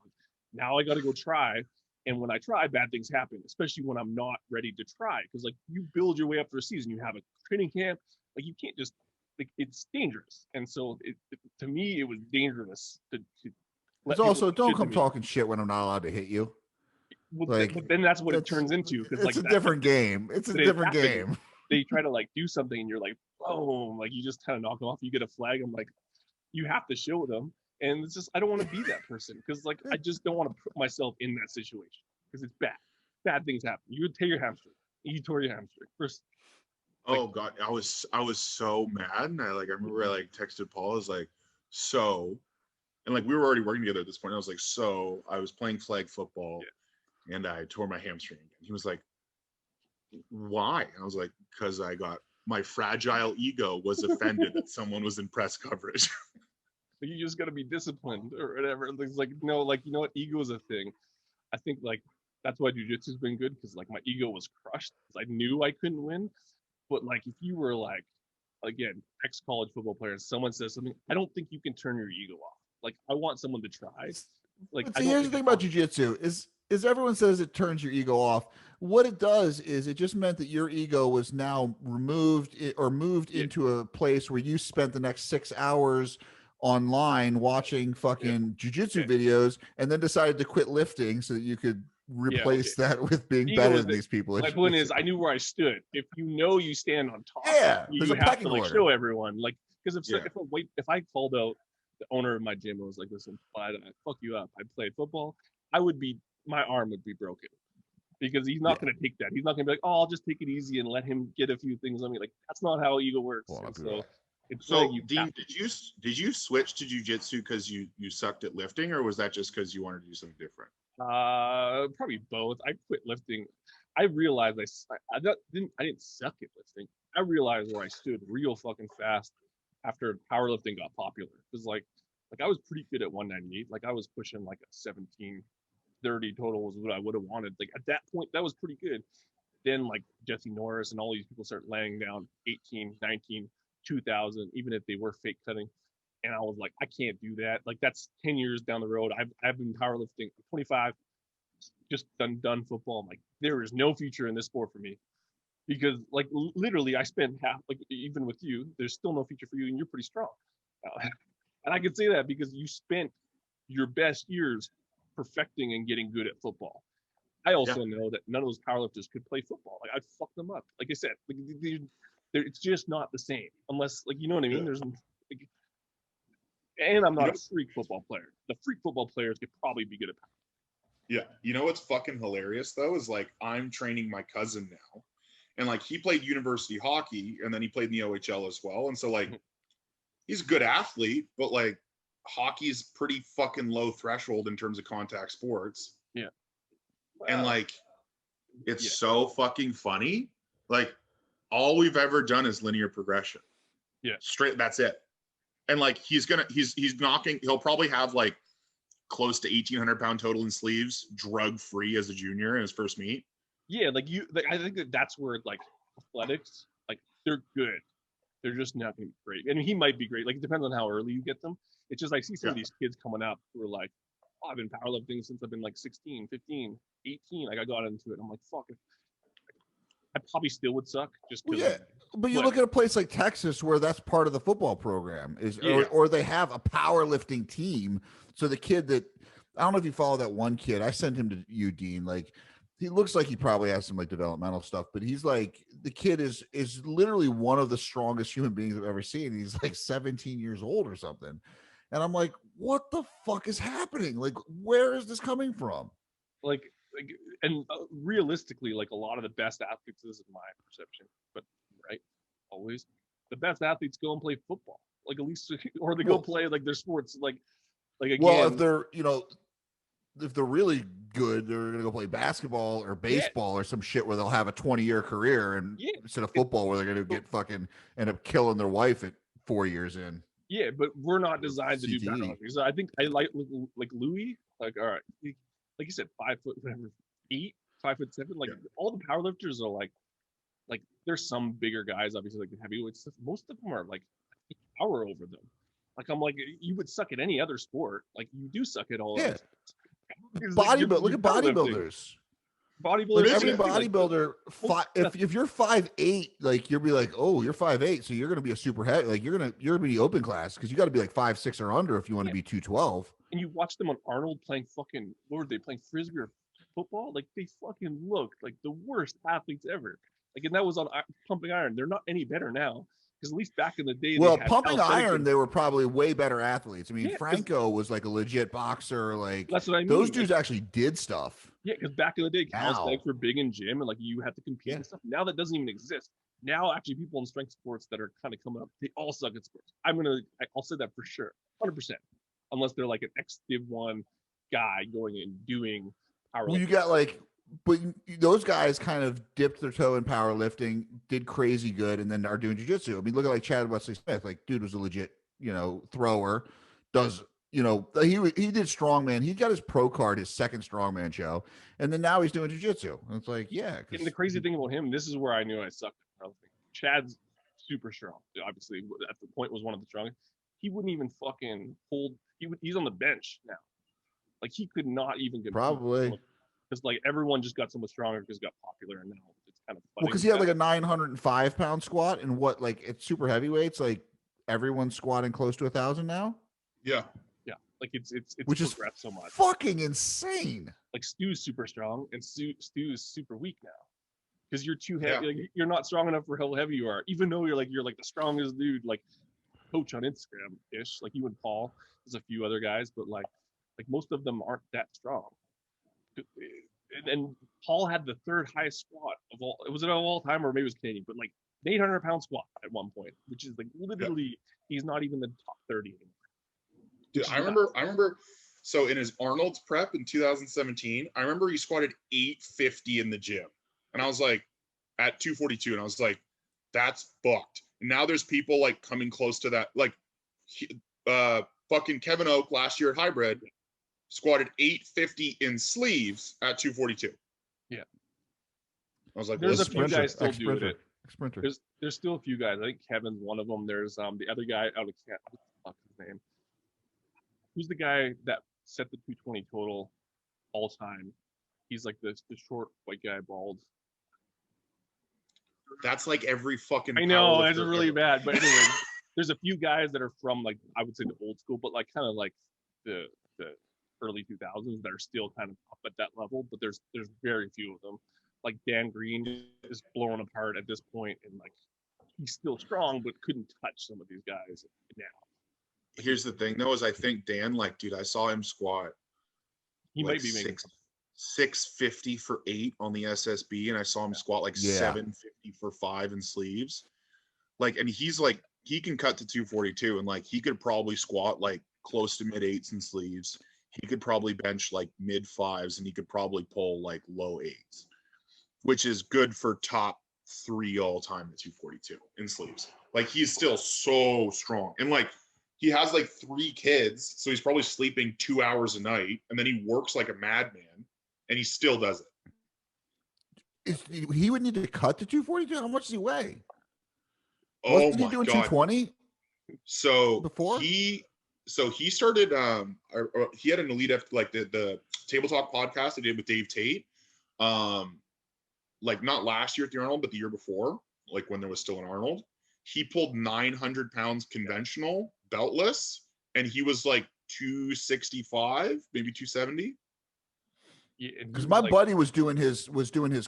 Now I gotta go try. And when I try, bad things happen, especially when I'm not ready to try. Because like, you build your way up through a season, you have a training camp, like, you can't just, like, it's dangerous. And so to me, it was dangerous to It's also, don't come talking shit when I'm not allowed to hit you. Well, like, but then that's what it turns into. It's like, a different game. It's a different game. They try to like do something, and you're like, boom, like, you just kind of knock them off. You get a flag. I'm like, you have to show them. And it's just, I don't want to be that person, because like, I just don't want to put myself in that situation, because it's bad. Bad things happen. You would tear your hamstring. You tore your hamstring. First, oh God, I was so mad, and I remember I like texted Paul. I was like, and like we were already working together at this point. I was like, so I was playing flag football, and I tore my hamstring. And he was like, why? And I was like, because my fragile ego was offended that someone was in press coverage. You just got to be disciplined or whatever. It's like, no, like, you know what? Ego is a thing. I think like that's why jiu-jitsu has been good, because like my ego was crushed because I knew I couldn't win. But like, if you were like, again, ex-college football players, someone says something, I don't think you can turn your ego off. Like, I want someone to try. Like, see, here's the thing about jiu-jitsu is everyone says it turns your ego off. What it does is it just meant that your ego was now removed or moved into a place where you spent the next 6 hours online watching fucking jiu-jitsu videos, and then decided to quit lifting so that you could replace that with being better than these people. My point is, I knew where I stood. If you know you stand on top, you there's a have to like order. show everyone. Like, because if I called out the owner of my gym and was like, listen, I fuck you up, I played football, my arm would be broken, because he's not going to take that. He's not going to be like, oh, I'll just take it easy and let him get a few things on me. Like, that's not how ego works. So Dean, did you switch to jiu-jitsu because you sucked at lifting, or was that just because you wanted to do something different? Probably both. I quit lifting. I realized I didn't suck at lifting. I realized where I stood real fucking fast after powerlifting got popular. Because like I was pretty good at 198. Like, I was pushing like a 1730 total was what I would have wanted. Like, at that point, that was pretty good. Then like Jesse Norris and all these people start laying down 18, 19, 2000, even if they were fake cutting. And I was like, I can't do that. Like that's 10 years down the road. I've been powerlifting. I'm 25, just done football. I'm like, there is no future in this sport for me. Because like literally I spent half, like even with you, there's still no future for you and you're pretty strong. And I can say that because you spent your best years perfecting and getting good at football. I also know that none of those powerlifters could play football. Like I'd fuck them up. Like I said, like, it's just not the same unless, like, you know what I mean? There's like, and I'm not a freak football player. The freak football players could probably be good at powerlifting. Yeah. You know what's fucking hilarious though is like I'm training my cousin now. And like he played university hockey and then he played in the OHL as well. And so like he's a good athlete, but like hockey's pretty fucking low threshold in terms of contact sports. Yeah. Wow. And like it's so fucking funny. Like all we've ever done is linear progression. Yeah. Straight, that's it. And like he's knocking, he'll probably have like close to 1,800 pound total in sleeves, drug free as a junior in his first meet. Yeah, like I think that's where like athletics, like they're good. They're just not going to be great. I mean, he might be great. Like it depends on how early you get them. It's just like see some of these kids coming up who are like, oh, I've been powerlifting since I've been like 16, 15, 18. Like I got into it. I'm like, fuck it. I probably still would suck just because. But you look at a place like Texas where that's part of the football program or they have a powerlifting team. So the kid that I don't know if you follow that one kid, I sent him to you, Dean. Like he looks like he probably has some like developmental stuff, but he's like the kid is literally one of the strongest human beings I've ever seen. He's like 17 years old or something. And I'm like, what the fuck is happening? Like, where is this coming from? Like and realistically, like a lot of the best athletes, this is my perception, but right, always the best athletes go and play football, like at least, or they go play like their sports, like again. Well, if they're if they're really good, they're gonna go play basketball or baseball or some shit where they'll have a 20-year career and instead of football where they're gonna get fucking end up killing their wife at 4 years in. Yeah, but we're not designed to do that. So I think I like Louis, like all right, like you said, 5 foot whatever, 5'7". Like all the powerlifters are like there's some bigger guys, obviously like the heavyweights stuff. Most of them are like power over them. Like I'm like, you would suck at any other sport. Like you do suck at all. Yeah. Bodybuilding. Look at bodybuilders. Bodybuilders. Every bodybuilder, if you're 5'8", like you'll be like, oh, you're 5'8", so you're gonna be a super heavy. Like you're gonna be open class because you got to be like 5'6" or under if you want to be 212. And you watch them on Arnold playing fucking, what were they playing, frisbee or football? Like they fucking looked like the worst athletes ever. Like, and that was on Pumping Iron. They're not any better now because at least back in the day. Well, Pumping Iron, they were probably way better athletes. I mean, Franco was like a legit boxer. Like that's what I mean. Those dudes actually did stuff. Yeah, because back in the day, calisthenics were big in gym and like you had to compete and stuff. Now that doesn't even exist. Now actually people in strength sports that are kind of coming up, they all suck at sports. I'll say that for sure, 100%. Unless they're like an ex-Div 1 guy going and doing powerlifting. Well, you got like, but those guys kind of dipped their toe in powerlifting, did crazy good, and then are doing jiu-jitsu. I mean, look at like Chad Wesley Smith. Like, dude was a legit, thrower. Does he did strongman. He got his pro card, his second strongman show, and then now he's doing jiu-jitsu. And it's like, yeah. And the crazy thing about him, this is where I knew I sucked at powerlifting. Chad's super strong. Obviously, at the point was one of the strongest. He wouldn't even fucking hold. He's on the bench now. Like he could not even get probably because like everyone just got so much stronger because it got popular and now it's kind of funny. Well, because he had like a 905 pound squat and what like it's super heavyweights, like everyone's squatting close to 1,000 now. Yeah. Like it's which is so much. Fucking insane. Like Stu's super strong and Stu is super weak now because you're too heavy. Like, you're not strong enough for how heavy you are, even though you're like the strongest dude. Like coach on Instagram ish, like you and Paul. There's a few other guys, but like most of them aren't that strong. And Paul had the third highest squat of all. Was it of all time or maybe it was Canadian? But like 800 pound squat at one point, which is like literally he's not even the top 30 anymore. Dude, I remember. So in his Arnold's prep in 2017, I remember he squatted 850 in the gym, and I was like at 242, and I was like, that's fucked. And now there's people like coming close to that, like fucking Kevin Oak last year at Hybrid squatted 850 in sleeves at 242. Yeah. I was like, there's a few guys still doing it. Sprinter. There's still a few guys. I think Kevin's one of them. There's the other guy out of Canada. name? Who's the guy that set the 220 total all time? He's like the short white guy, bald. That's like every fucking. I know it's powerlifter really ever. bad, but anyway, there's a few guys that are from like I would say the old school, but like kind of like the early 2000s that are still kind of up at that level. But there's very few of them. Like Dan Green is blown apart at this point, and like he's still strong, but couldn't touch some of these guys now. Here's the thing, though, is I think Dan, like, dude, I saw him squat. He like might be making 650 for 8 on the SSB, and I saw him squat like 750 for 5 in sleeves. Like, and he's like, he can cut to 242, and like he could probably squat like close to mid 8s in sleeves. He could probably bench like mid 5s, and he could probably pull like low 8s, which is good for top 3 all time at 242 in sleeves. Like, he's still so strong, and like he has like 3 kids, so he's probably sleeping 2 hours a night, and then he works like a madman, and he still does it. He would need to cut to 242. How much does he weigh? Oh Wasn't he my doing God. 220? So before he started he had an elite like the Table Talk podcast he did with Dave Tate, like not last year at the Arnold, but the year before, like when there was still an Arnold. He pulled 900 pounds conventional beltless, and he was like 265, maybe 270. Because my buddy was doing his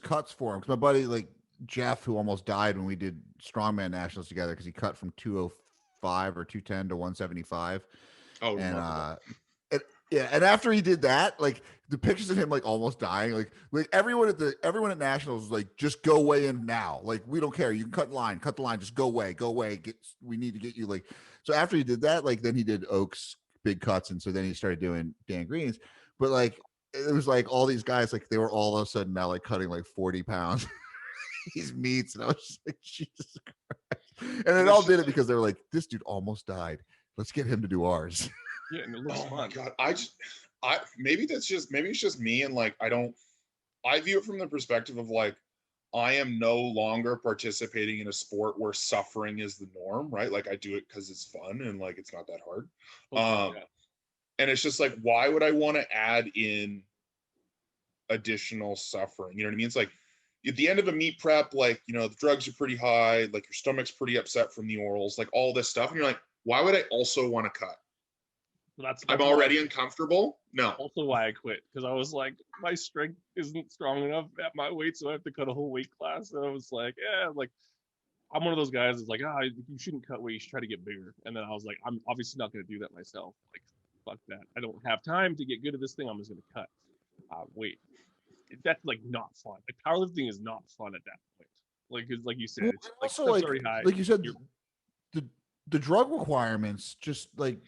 cuts for him. Because my buddy, like Jeff, who almost died when we did Strongman Nationals together, because he cut from 205 or 210 to 175. Oh, and and after he did that, like the pictures of him like almost dying, like everyone at Nationals was like, just go weigh in now. Like, we don't care. You can cut the line, just go weigh. We need to get you like. So after he did that, like then he did Oak's big cuts, and so then he started doing Dan Green's. But like it was like all these guys, like they were all of a sudden now like cutting like 40 pounds. These meats, and I was just like, Jesus Christ. And they all did it because they were like, this dude almost died. Let's get him to do ours. Yeah, and it looks fun. My God, maybe it's just me, and like I view it from the perspective of like, I am no longer participating in a sport where suffering is the norm, right? Like, I do it because it's fun and like it's not that hard. And it's just like, why would I want to add in additional suffering? You know what I mean? It's like at the end of a meat prep, like, you know, the drugs are pretty high, like your stomach's pretty upset from the orals, like all this stuff, and you're like, why would I also want to cut? That's I'm already uncomfortable. No. Also why I quit, because I was like, my strength isn't strong enough at my weight, so I have to cut a whole weight class. And I was like, like I'm one of those guys that's like, you shouldn't cut weight, you should try to get bigger. And then I was like, I'm obviously not going to do that myself. Like, fuck that. I don't have time to get good at this thing. I'm just going to cut weight. That's like not fun. Like, powerlifting is not fun at that point. Like, cause like you said, Well, it's like, also like high. Like you said, the drug requirements, just like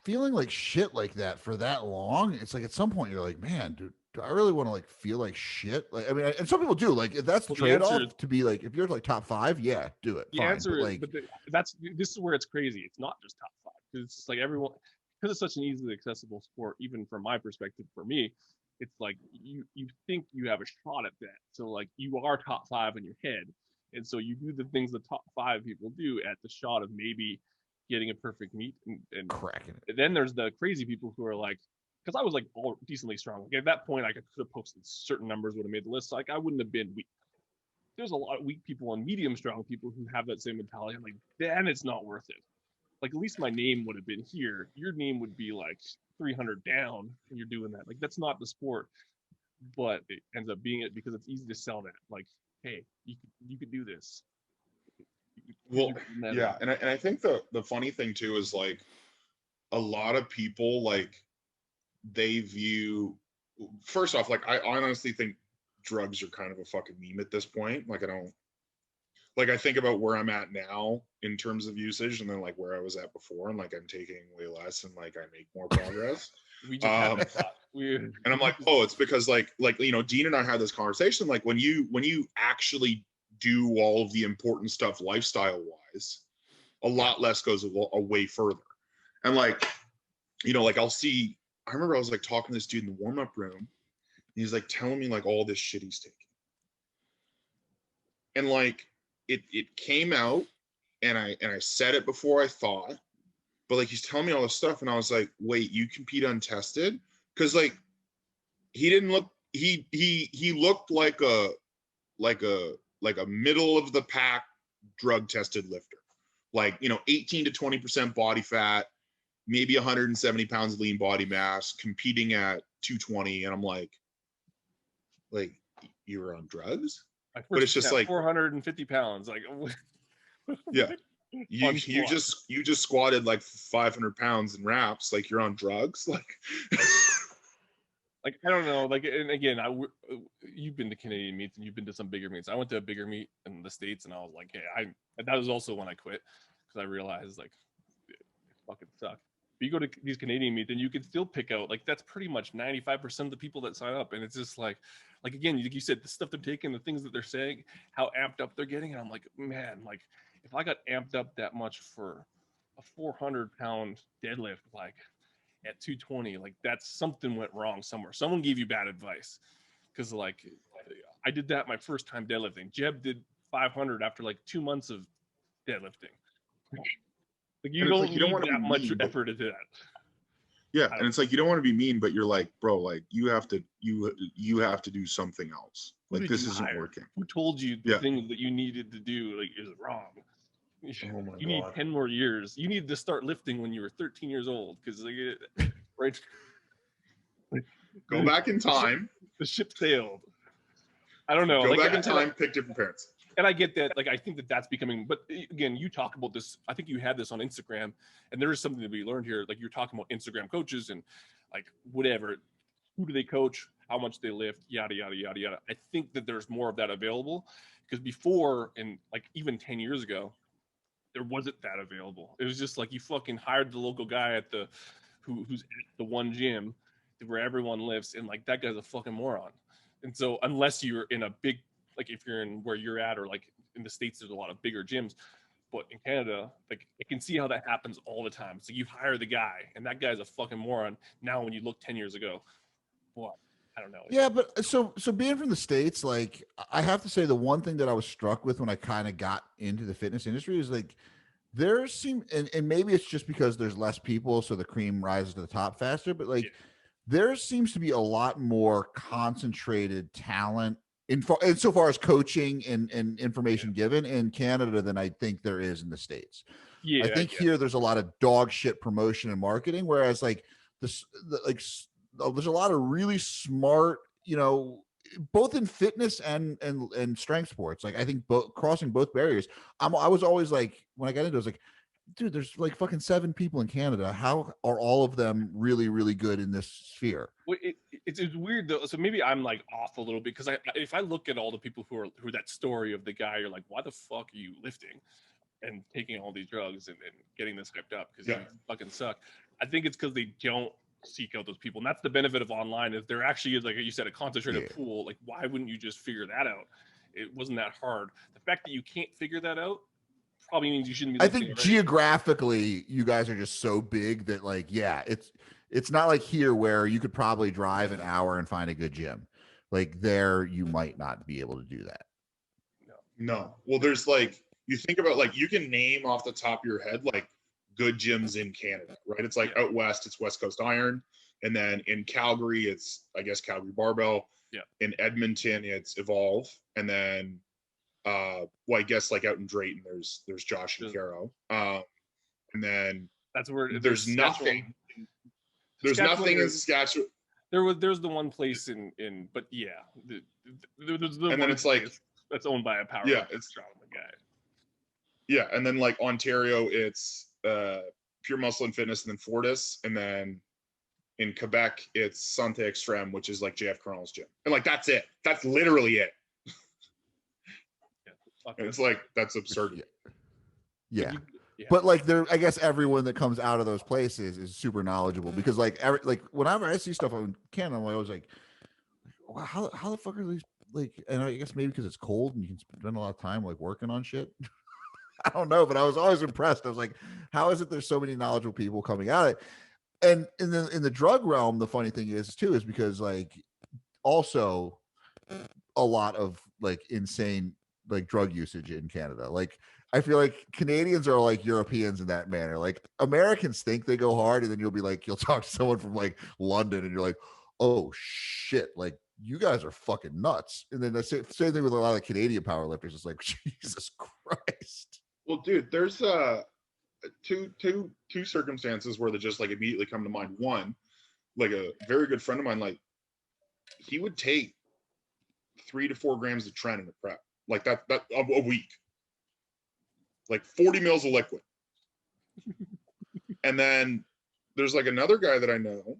feeling like shit like that for that long. It's like at some point you're like, man, dude, do I really want to like feel like shit? Like, I mean, and some people do. Like, if that's the trade-off to be like, if you're like top 5, yeah, do it. The fine. answer but is, like, this is where it's crazy. It's not just top 5, because it's just like everyone, because it's such an easily accessible sport. Even from my perspective, for me, it's like you think you have a shot at that. So like you are top 5 in your head, and so you do the things the top 5 people do at the shot of maybe getting a perfect meet and cracking it. And then there's the crazy people who are like, because I was like all decently strong. Like at that point, I could have posted certain numbers, would have made the list. Like I wouldn't have been weak. There's a lot of weak people and medium strong people who have that same mentality. I'm like, then it's not worth it. Like at least my name would have been here. Your name would be like 300 down, and you're doing that. Like that's not the sport, but it ends up being it because it's easy to sell that. Like, hey, you could do this. Well, yeah, and I think the funny thing too is like a lot of people, like, they view, first off, like I honestly think drugs are kind of a fucking meme at this point. Like I think about where I'm at now in terms of usage, and then like where I was at before, and like I'm taking way less, and like I make more progress. And I'm like, oh, it's because like you know, Dean and I had this conversation. Like when you actually do all of the important stuff lifestyle wise, a lot less goes a way further. And like, you know, like I remember I was like talking to this dude in the warm-up room, and he's like telling me like all this shit he's taking, and like it came out, and I said it before I thought, but like he's telling me all this stuff, and I was like, wait, you compete untested? Because like he didn't look, he looked like a middle of the pack drug tested lifter, like, you know, 18 to 20% body fat, maybe 170 pounds of lean body mass, competing at 220. And I'm like you were on drugs? But it's just like 450 pounds. Like, yeah, you just squatted like 500 pounds in reps. Like you're on drugs. Like, like, I don't know. Like, and again, you've been to Canadian meets and you've been to some bigger meets. I went to a bigger meet in the States, and I was like, hey, that was also when I quit, because I realized like it fucking sucked. But you go to these Canadian meets and you can still pick out, like, that's pretty much 95% of the people that sign up. And it's just like again, like you said, the stuff they're taking, the things that they're saying, how amped up they're getting. And I'm like, man, like if I got amped up that much for a 400-pound deadlift, like at 220, like that's something went wrong somewhere. Someone gave you bad advice. Because like I did that my first time deadlifting. Jeb did 500 after like 2 months of deadlifting. Like you don't need that much effort into that. Yeah, and it's like you don't want to be mean, but you're like, bro, like you have to do something else. Like this isn't working. Who told you the thing that you needed to do like is wrong? You need 10 more years. You need to start lifting when you were 13 years old, because like right. Go back in time. The ship sailed. I don't know. Go back in time. Pick different parents. And I get that. Like I think that's becoming. But again, you talk about this. I think you had this on Instagram, and there is something to be learned here. Like you're talking about Instagram coaches and like whatever. Who do they coach? How much they lift? Yada yada yada yada. I think that there's more of that available, because before, and like even 10 years ago, there wasn't that available. It was just like you fucking hired the local guy at who's at the one gym where everyone lives, and like that guy's a fucking moron. And so unless you're in a big, like if you're in where you're at, or like in the States, there's a lot of bigger gyms, but in Canada, like I can see how that happens all the time. So you hire the guy, and that guy's a fucking moron. Now, when you look 10 years ago, what? I don't know. Yeah, but so being from the States, like I have to say the one thing that I was struck with when I kind of got into the fitness industry is like there seem, and maybe it's just because there's less people, so the cream rises to the top faster, but like there seems to be a lot more concentrated talent insofar as coaching and information given in Canada than I think there is in the States. I think here there's a lot of dog shit promotion and marketing, whereas like there's a lot of really smart, you know, both in fitness and strength sports. Like I think crossing both barriers. I was always like, when I got into it, I was like, dude, there's like fucking 7 people in Canada. How are all of them really, really good in this sphere? Well, it's weird though. So maybe I'm like off a little bit, because if I look at all the people who are that story of the guy, you're like, why the fuck are you lifting and taking all these drugs and getting this hyped up because you fucking suck? I think it's because they don't seek out those people, and that's the benefit of online, is there actually is, like you said, a concentrated pool. Like why wouldn't you just figure that out? It wasn't that hard. The fact that you can't figure that out probably means you shouldn't be. I think geographically you guys are just so big that like, it's not like here where you could probably drive an hour and find a good gym. Like there you might not be able to do that. No. Well, there's like, you think about like, you can name off the top of your head like good gyms in Canada, right? It's like out west, it's West Coast Iron, and then in Calgary, it's I guess Calgary Barbell. Yeah. In Edmonton, it's Evolve, and then well, I guess like out in Drayton, there's Josh and Caro, and then that's where there's nothing. There's nothing in Saskatchewan. There's the one place in but there's the and then it's like that's owned by a power. It's Strongman guy. Yeah, and then like Ontario, it's Pure Muscle and Fitness, and then Fortis, and then in Quebec, it's Santé Extrême, which is like JF Colonel's gym, and like that's it. That's literally it. It's like that's absurd. Yeah. But like I guess everyone that comes out of those places is super knowledgeable, because like whenever I see stuff on Canada, I'm always like, wow, how the fuck are these, like, and I guess maybe because it's cold and you can spend a lot of time like working on shit. I don't know, but I was always impressed. I was like, how is it there's so many knowledgeable people coming at it? And in the drug realm, the funny thing is because like also a lot of like insane like drug usage in Canada. Like I feel like Canadians are like Europeans in that manner. Like Americans think they go hard, and then you'll be like, you'll talk to someone from like London, and you're like, oh shit, like you guys are fucking nuts. And then the same thing with a lot of Canadian powerlifters. It's like, Jesus Christ. Well, dude, there's two circumstances where they just like immediately come to mind. One, like a very good friend of mine, like he would take 3 to 4 grams of tren in a prep, like that a week, like 40 mils of liquid. And then there's like another guy that I know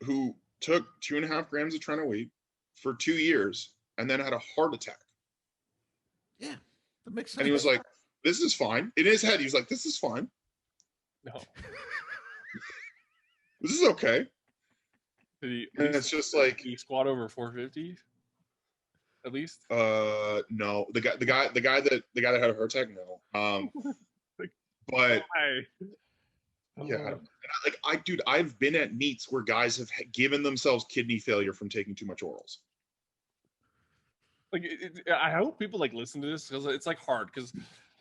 who took 2.5 grams of tren a week for 2 years and then had a heart attack. Yeah, that makes sense. And he was like, this is fine. In his head, he was like, this is fine. No. This is okay. And it's just like, he squat over 450 at least. No, the guy that had a heart attack, no. But yeah, I've been at meets where guys have given themselves kidney failure from taking too much orals. Like, I hope people like listen to this, because it's like hard, because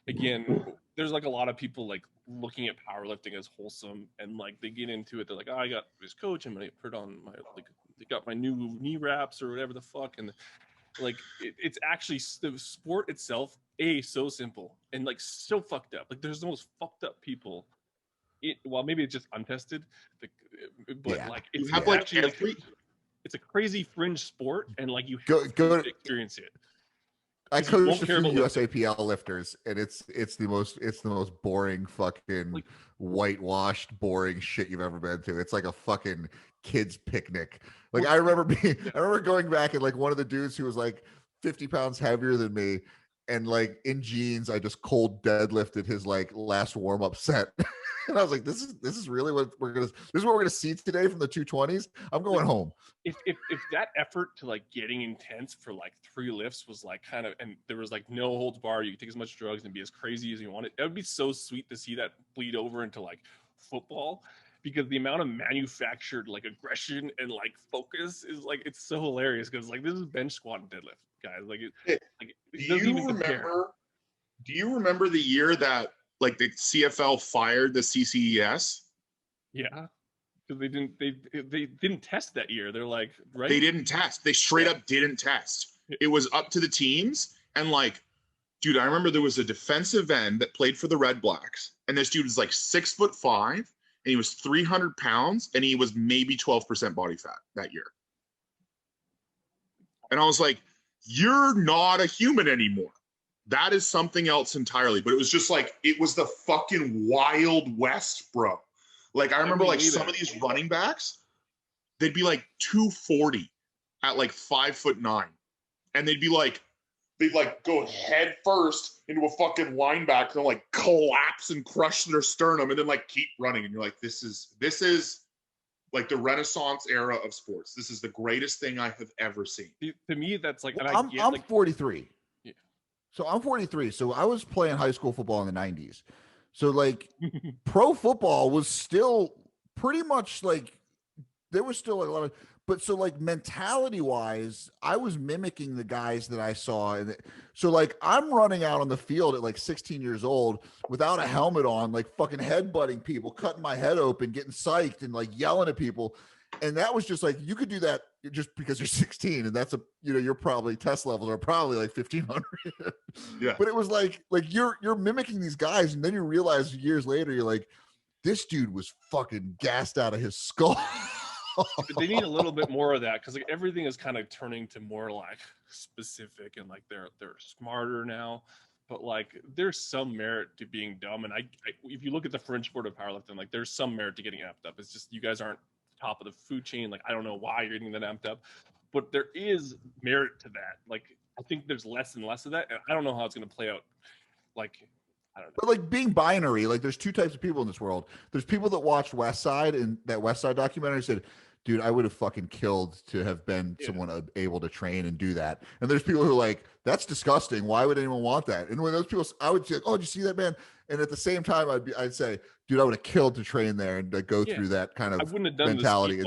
again, there's like a lot of people like looking at powerlifting as wholesome, and like they get into it. They're like, oh, I got this coach, I'm gonna put on my, like, they got my new knee wraps or whatever the fuck, and like it's actually the sport itself, so simple and like so fucked up. Like there's the most fucked up people. Well, maybe it's just untested, but yeah. Like it's actually like, it's a crazy fringe sport, and like you have to experience it. I coached a few USAPL lifters, and it's the most boring fucking like, whitewashed boring shit you've ever been to. It's like a fucking kids picnic. Like I remember going back, and like one of the dudes who was like 50 pounds heavier than me, and like in jeans, I just cold deadlifted his like last warm up set. And I was like, this is really what we're gonna see today from the 220s. I'm going home. If that effort to like getting intense for like 3 lifts was like kind of, and there was like no holds bar, you could take as much drugs and be as crazy as you wanted, it would be so sweet to see that bleed over into like football, because the amount of manufactured like aggression and like focus is like, it's so hilarious, because like this is bench squat and deadlift, guys. Like it do you remember the year that like the CFL fired the CCES? Yeah, because they didn't test that year. They're like, right? They didn't test. They straight up didn't test. It was up to the teams. And like, dude, I remember there was a defensive end that played for the Red Blacks, and this dude was like 6'5", and he was 300 pounds, and he was maybe 12% body fat that year. And I was like, you're not a human anymore. That is something else entirely. But it was just like, it was the fucking Wild West, bro. Like, I remember like some of these running backs, they'd be like 240 at like 5'9". And they'd go head first into a fucking linebacker and like collapse and crush their sternum and then like keep running. And you're like, this is like the Renaissance era of sports. This is the greatest thing I have ever seen. To me, that's like, well, I'm 43. So I'm 43. So I was playing high school football in the 90s. So like pro football was still pretty much like, there was still a lot of, but so like mentality wise, I was mimicking the guys that I saw. And so like I'm running out on the field at like 16 years old without a helmet on, like fucking headbutting people, cutting my head open, getting psyched and like yelling at people. And that was just like, you could do that just because you're 16, and that's you're probably test levels are probably like 1500. Yeah. But it was like you're mimicking these guys, and then you realize years later, you're like, this dude was fucking gassed out of his skull. But they need a little bit more of that, because like everything is kind of turning to more like specific, and like they're smarter now. But like there's some merit to being dumb, and I if you look at the fringe sport of powerlifting, like there's some merit to getting amped up. It's just you guys aren't top of the food chain. Like I don't know why you're getting that amped up, but there is merit to that. Like I think there's less and less of that, and I don't know how it's going to play out. Like I don't know. But like being binary, like there's 2 types of people in this world. There's people that watched West Side, and that West Side documentary said, dude, I would have fucking killed to have been someone able to train and do that. And there's people who are like, that's disgusting. Why would anyone want that? And when those people, I would say, oh, did you see that, man? And at the same time, I'd say, dude, I would have killed to train there and go through that kind of I wouldn't have done mentality.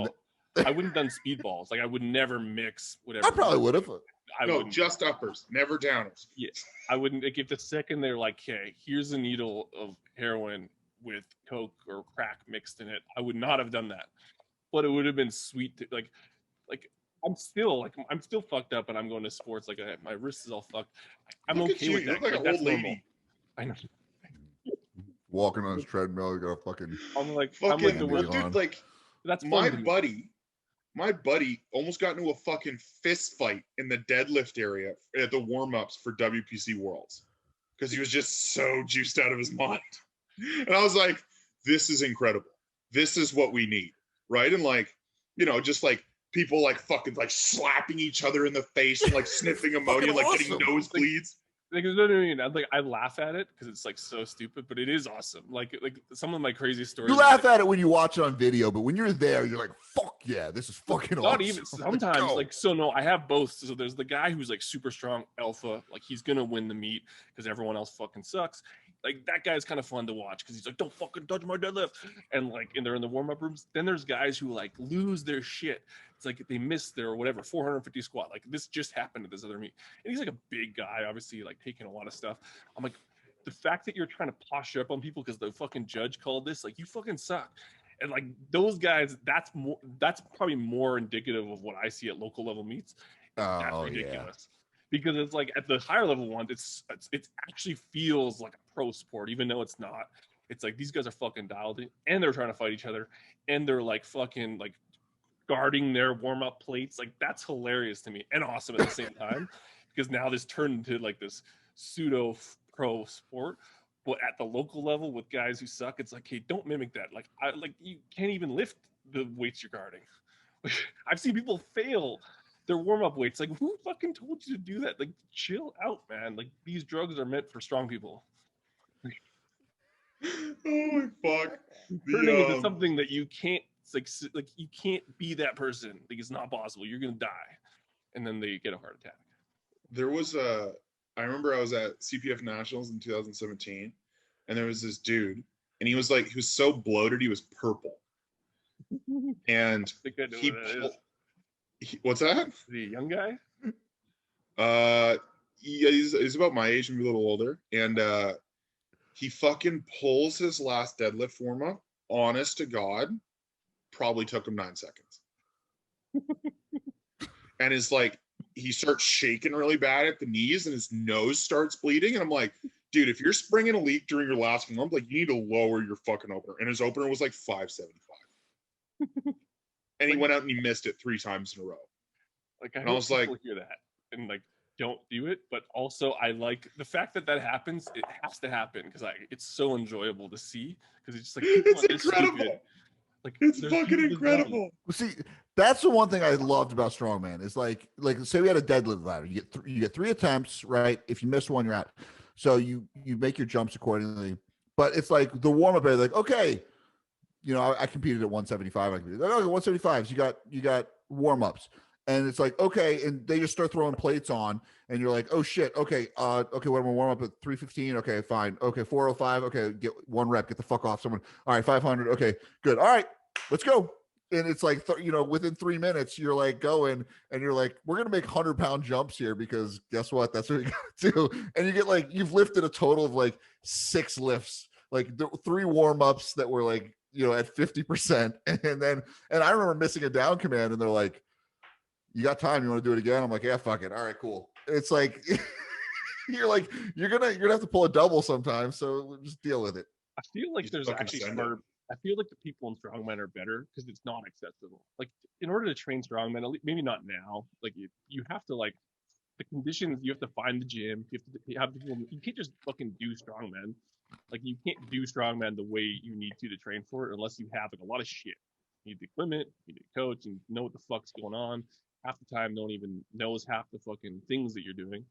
I wouldn't have done speedballs. Like I would never mix whatever. I probably would have. wouldn't. Just uppers, never downers. Yeah, I wouldn't. Like, if the second they're like, "Hey, here's a needle of heroin with coke or crack mixed in it," I would not have done that. But it would have been sweet to, like I'm still fucked up, and I'm going to sports. Like, my wrist is all fucked. I'm Look at okay you. with You that. look like an that's old lady. normal. I know. Walking on his treadmill, you got a fucking. I'm like Fucking the worst. dude, like That's my fun. buddy almost got into a fucking fist fight in the deadlift area at the warm-ups for WPC Worlds because he was just so juiced out of his mind. And I was like, this is incredible. This is what we need, right? And like, you know, just like people like fucking like slapping each other in the face and like sniffing ammonia, like getting nosebleeds. Like, you know what I mean? I laugh at it because it's like so stupid, but it is awesome. Like some of my crazy stories. You laugh at it when you watch it on video, but when you're there, you're like, "Fuck yeah, this is fucking awesome." Not even sometimes. Like, so no, I have both. So there's the guy who's like super strong alpha, like he's gonna win the meet because everyone else fucking sucks. Like, that guy's kind of fun to watch because he's like, "Don't fucking touch my deadlift," and they're in the warm up rooms. Then there's guys who like lose their shit. It's like they missed their whatever 450 squat. Like, this just happened at this other meet, and he's like a big guy, obviously like taking a lot of stuff. I'm like, the fact that you're trying to posture up on people because the fucking judge called this, like, you fucking suck. And like those guys, that's probably more indicative of what I see at local level meets. That's ridiculous. Because it's like at the higher level ones, it actually feels like a pro sport, even though it's not. It's like these guys are fucking dialed in, and they're trying to fight each other, and they're like fucking like guarding their warm up plates. Like, that's hilarious to me and awesome at the same time, because now this turned into like this pseudo pro sport. But at the local level with guys who suck, it's like, hey, don't mimic that. Like, you can't even lift the weights you're guarding. I've seen people fail their warm-up weights. Like, who fucking told you to do that? Like, chill out, man. Like, these drugs are meant for strong people. Oh my fuck. Turning into something that you can't, it's like you can't be that person. Like, it's not possible. You're gonna die. And then they get a heart attack. There was I remember I was at CPF Nationals in 2017, and there was this dude, and he was so bloated, he was purple. And I think I know what that is. What's that? Is he a young guy? Yeah, he's about my age, maybe a little older. And he fucking pulls his last deadlift warm up. Honest to God, probably took him 9 seconds. And is like, he starts shaking really bad at the knees, and his nose starts bleeding. And I'm like, dude, if you're springing a leak during your last warm up, like, you need to lower your fucking opener. And his opener was like 575. And he went out and he missed it 3 times in a row. Like, I was like, hear that and like, don't do it. But also, I like the fact that happens. It has to happen because it's so enjoyable to see, because it's just like, it's incredible. Like, it's fucking incredible. Well, see, that's the one thing I loved about Strongman is like say we had a deadlift ladder. You get 3 attempts, right? If you miss one, you're out. So you make your jumps accordingly. But it's like the warm up is like, okay, you know, I competed at 175. I competed, okay, 175s. You got warm ups, and it's like, okay, and they just start throwing plates on, and you're like, oh shit, okay, okay, what am I warm up at 315? Okay, fine, okay, 405, okay, get 1 rep, get the fuck off someone. All right, 500, okay, good, all right, let's go. And it's like, you know, within 3 minutes, you're like going, and you're like, we're gonna make 100-pound jumps here because guess what? That's what you gotta do. And you get like, you've lifted a total of like 6 lifts, like 3 warm ups that were like, you know, at 50%. And I remember missing a down command, and they're like, you got time, you want to do it again? I'm like, yeah, fuck it. All right, cool. And it's like, you're like, you're gonna have to pull a double sometime, so just deal with it. I feel like there's actually smarter. I feel like the people in Strongman are better because it's not accessible. Like, in order to train Strongman, maybe not now, like you have to, like, the conditions, you have to find the gym, you have to you can't just fucking do Strongman. Like, you can't do Strongman the way you need to train for it unless you have like a lot of shit. You need the equipment, you need a coach, and know what the fuck's going on. Half the time, no one even knows half the fucking things that you're doing.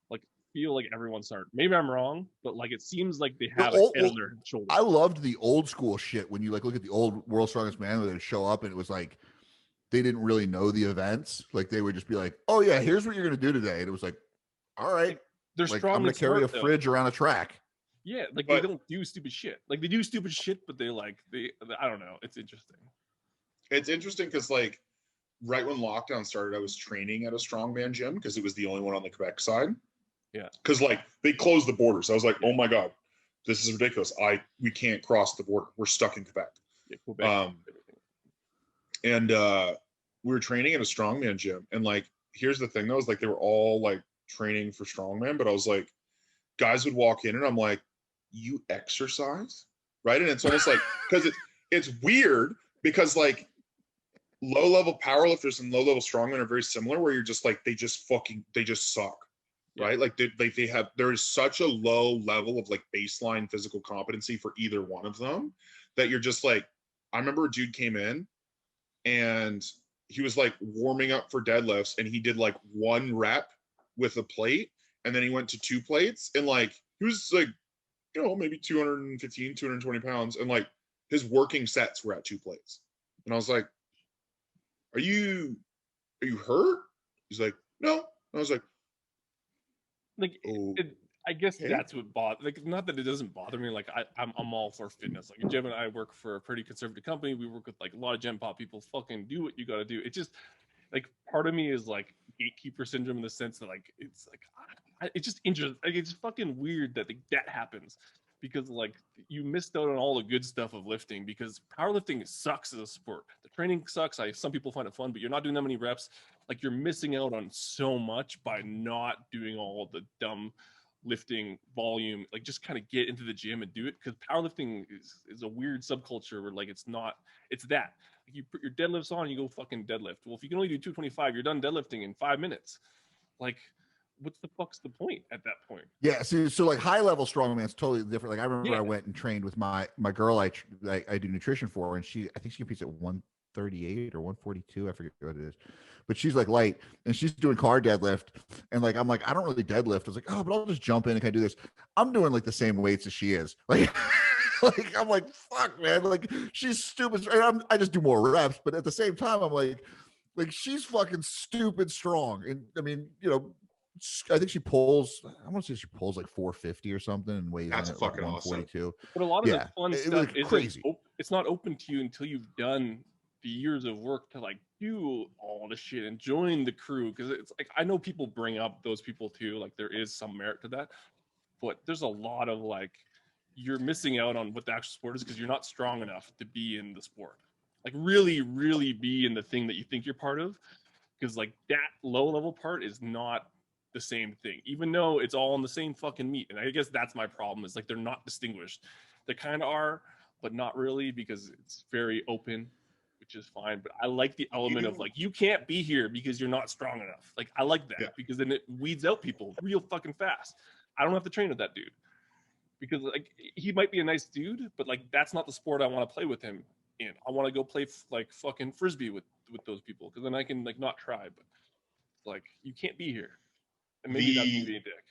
Like, feel like everyone's smart. Maybe I'm wrong, but like, it seems like they have a head on their shoulder. I loved the old school shit when you like look at the old World's Strongest Man where they'd show up and it was like they didn't really know the events. Like, they would just be like, "Oh yeah, here's what you're gonna do today," and it was like, "All right, they're like, strong. I'm gonna carry a fridge around a track." Yeah, like, they don't do stupid shit. Like, they do stupid shit, but they I don't know. It's interesting. It's interesting because like right when lockdown started, I was training at a strongman gym because it was the only one on the Quebec side. Yeah. Because like they closed the borders. I was like, oh my God, this is ridiculous. We can't cross the border. We're stuck in Quebec. Yeah, Quebec. And we were training at a strongman gym. And like, here's the thing though, is like they were all like training for strongman, but I was like, guys would walk in and I'm like, you exercise? Right. And it's almost like, because it's weird because like low level powerlifters and low level strongmen are very similar, where you're just like, they just suck. Right. Like there is such a low level of like baseline physical competency for either one of them that you're just like, I remember a dude came in and he was like warming up for deadlifts and he did like 1 rep with a plate and then he went to 2 plates and like he was like, you know, maybe 215, 220 pounds and like his working sets were at 2 plates. And I was like, are you hurt? He's like, no. And I was like, I guess that's what bothers. Like, not that it doesn't bother me. Like, I'm all for fitness. Like, Jim and I work for a pretty conservative company. We work with like a lot of Gen Pop people. Fucking do what you got to do. It just like part of me is like gatekeeper syndrome in the sense that like it's like it's just interesting. Like, it's fucking weird that that happens because like you missed out on all the good stuff of lifting because powerlifting sucks as a sport. The training sucks. Some people find it fun, but you're not doing that many reps. Like you're missing out on so much by not doing all the dumb lifting volume. Like just kind of get into the gym and do it because powerlifting is a weird subculture where like it's that. Like you put your deadlifts on, you go fucking deadlift. Well, if you can only do 225, you're done deadlifting in 5 minutes. Like what's the fuck's the point at that point? Yeah, so like high level strongman is totally different. Like I remember I went and trained with my girl I do nutrition for, and I think she competes at 138 or 142. I forget what it is, but she's like light and she's doing car deadlift. And like I'm like, I don't really deadlift. I was like, oh, but I'll just jump in and can I do this? I'm doing like the same weights as she is. Like like I'm like, fuck, man. Like she's stupid. I just do more reps, but at the same time, I'm like she's fucking stupid strong. And I mean, you know, I think she pulls. I want to say she pulls like 450 or something, and weighs that's in at fucking like 142. awesome. But a lot of the fun stuff is crazy. It's not open to you until you've done the years of work to like do all the shit and join the crew. Because it's like I know people bring up those people too. Like there is some merit to that, but there's a lot of like you're missing out on what the actual sport is because you're not strong enough to be in the sport. Like really, really be in the thing that you think you're part of. Because like that low level part is not the same thing, even though it's all in the same fucking meat. And I guess that's my problem is like they're not distinguished. They kind of are, but not really because it's very open, which is fine. But I like the element of like you can't be here because you're not strong enough. Like I like that because then it weeds out people real fucking fast. I don't have to train with that dude because like he might be a nice dude, but like that's not the sport I want to play with him in. I want to go play like fucking frisbee with those people because then I can like not try. But like you can't be here. And maybe that's me being a dick,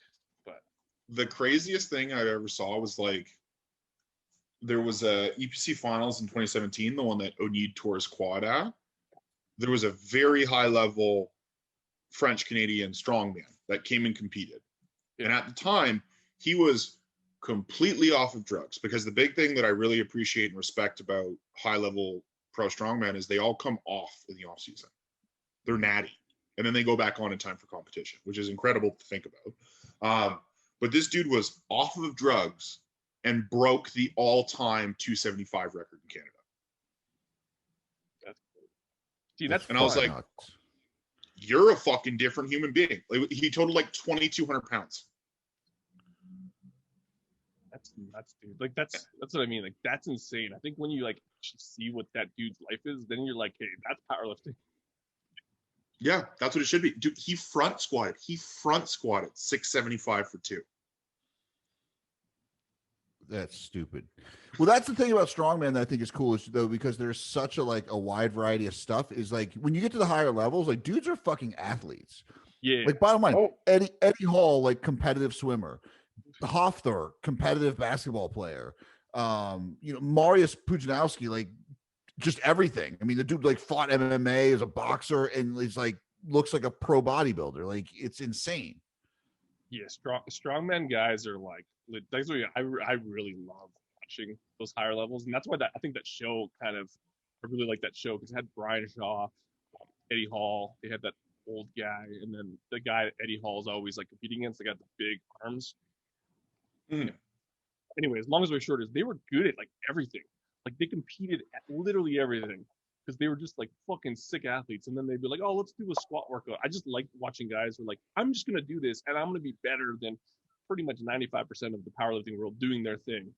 but the craziest thing I ever saw was like there was a EPC finals in 2017, the one that Onid tore his quad at. There was a very high level French Canadian strongman that came and competed. And at the time, he was completely off of drugs because the big thing that I really appreciate and respect about high level pro strongman is they all come off in the off season. They're natty. And then they go back on in time for competition, which is incredible to think about. But this dude was off of drugs and broke the all-time 275 record in Canada. And I was like, you're a fucking different human being. Like, he totaled like 2,200 pounds. That's nuts, dude. Like that's what I mean. Like that's insane. I think when you like see what that dude's life is, then you're like, hey, that's powerlifting. Yeah, that's what it should be. Dude, he front squatted 675 for 2. That's stupid. Well, that's the thing about strongman that I think is cool is though, because there's such a like a wide variety of stuff is like when you get to the higher levels, like dudes are fucking athletes. Yeah. Like bottom line, Eddie Hall, like competitive swimmer. Hofthor, competitive basketball player. You know, Mariusz Pudzianowski, like just everything. I mean, the dude like fought MMA as a boxer and he's like looks like a pro bodybuilder. Like it's insane. Yeah, strongman guys are like that's what I really love watching those higher levels, and that's why I think that show kind of I really like that show because it had Brian Shaw, Eddie Hall. They had that old guy, and then the guy Eddie Hall is always like competing against. They got the big arms. Anyway, as long as we're short, is they were good at like everything. Like they competed at literally everything because they were just like fucking sick athletes. And then they'd be like, "Oh, let's do a squat workout." I just like watching guys who are like, "I'm just gonna do this, and I'm gonna be better than pretty much 95% of the powerlifting world doing their thing,"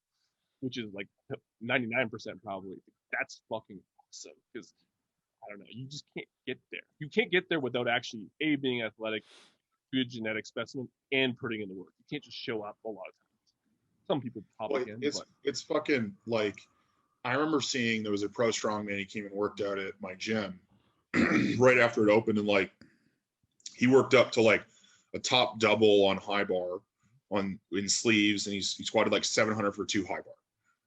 which is like 99% probably. That's fucking awesome because I don't know, you just can't get there. You can't get there without actually being athletic, good genetic specimen, and putting in the work. You can't just show up a lot of times. Some people probably can. It's fucking like, I remember seeing there was a pro strongman. He came and worked out at my gym right after it opened, and like he worked up to like a top double on high bar in sleeves, and he squatted like 700 for 2 high bar.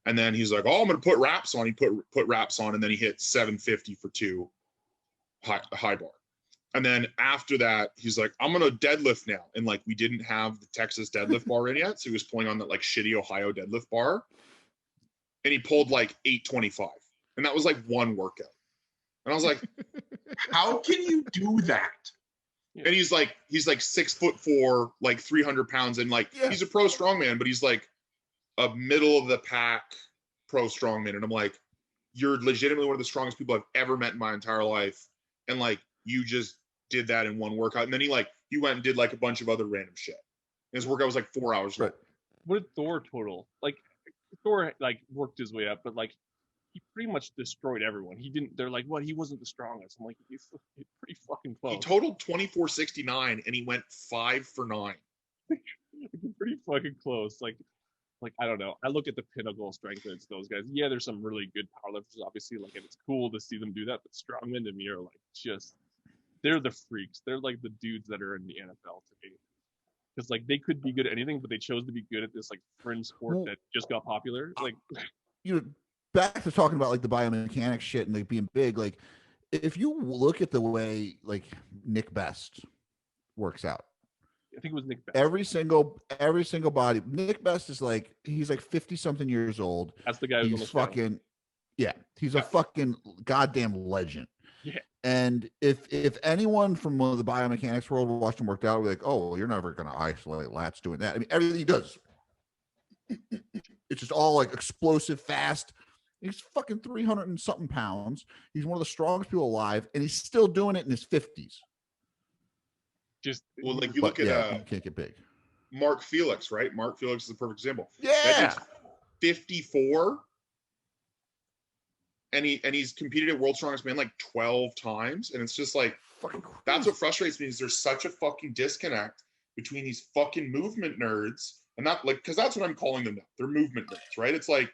And then he's like, "Oh, I'm gonna put wraps on." He put wraps on, and then he hit 750 for 2 high bar. And then after that, he's like, "I'm gonna deadlift now." And like we didn't have the Texas deadlift bar in yet, so he was pulling on that like shitty Ohio deadlift bar, and he pulled like 825, and that was like one workout. And I was like, "How can you do that?" Yeah. And he's like 6'4", like 300 pounds, and like he's a pro strongman, but he's like a middle of the pack pro strongman. And I'm like, "You're legitimately one of the strongest people I've ever met in my entire life, and like you just did that in one workout." And then he went and did like a bunch of other random shit. And his workout was like 4 hours long. What did Thor total? Like Thor like worked his way up, but like he pretty much destroyed everyone. He didn't. They're like, "What? He wasn't the strongest." I'm like, he's pretty fucking close. He totaled 2469, and he went 5 for 9. Pretty fucking close. Like I don't know. I look at the pinnacle strength and it's those guys. Yeah, there's some really good powerlifters, obviously. Like, and it's cool to see them do that. But strongmen to me are like they're the freaks. They're like the dudes that are in the NFL to me. Because like they could be good at anything, but they chose to be good at this like fringe sport that just got popular. Like, back to talking about like the biomechanics shit and like being big. Like, if you look at the way like Nick Best works out, I think it was Nick Best. Every single body. Nick Best is like, he's like 50 something years old. That's the guy who's fucking, he's a fucking goddamn legend. Yeah. And if anyone from the biomechanics world watched him work out, we're like, "Oh, well, you're never going to isolate lats doing that." I mean, everything he does, it's just all like explosive, fast. He's fucking 300 and something pounds. He's one of the strongest people alive, and he's still doing it in his 50s. Like you look at you can't get big. Mark Felix, right? Mark Felix is a perfect example. Yeah, that dude's 54, and he's competed at World's Strongest Man like 12 times, and it's just like fucking crazy. That's what frustrates me, is there's such a fucking disconnect between these fucking movement nerds and not like, because that's what I'm calling them now. They're movement nerds, right? It's like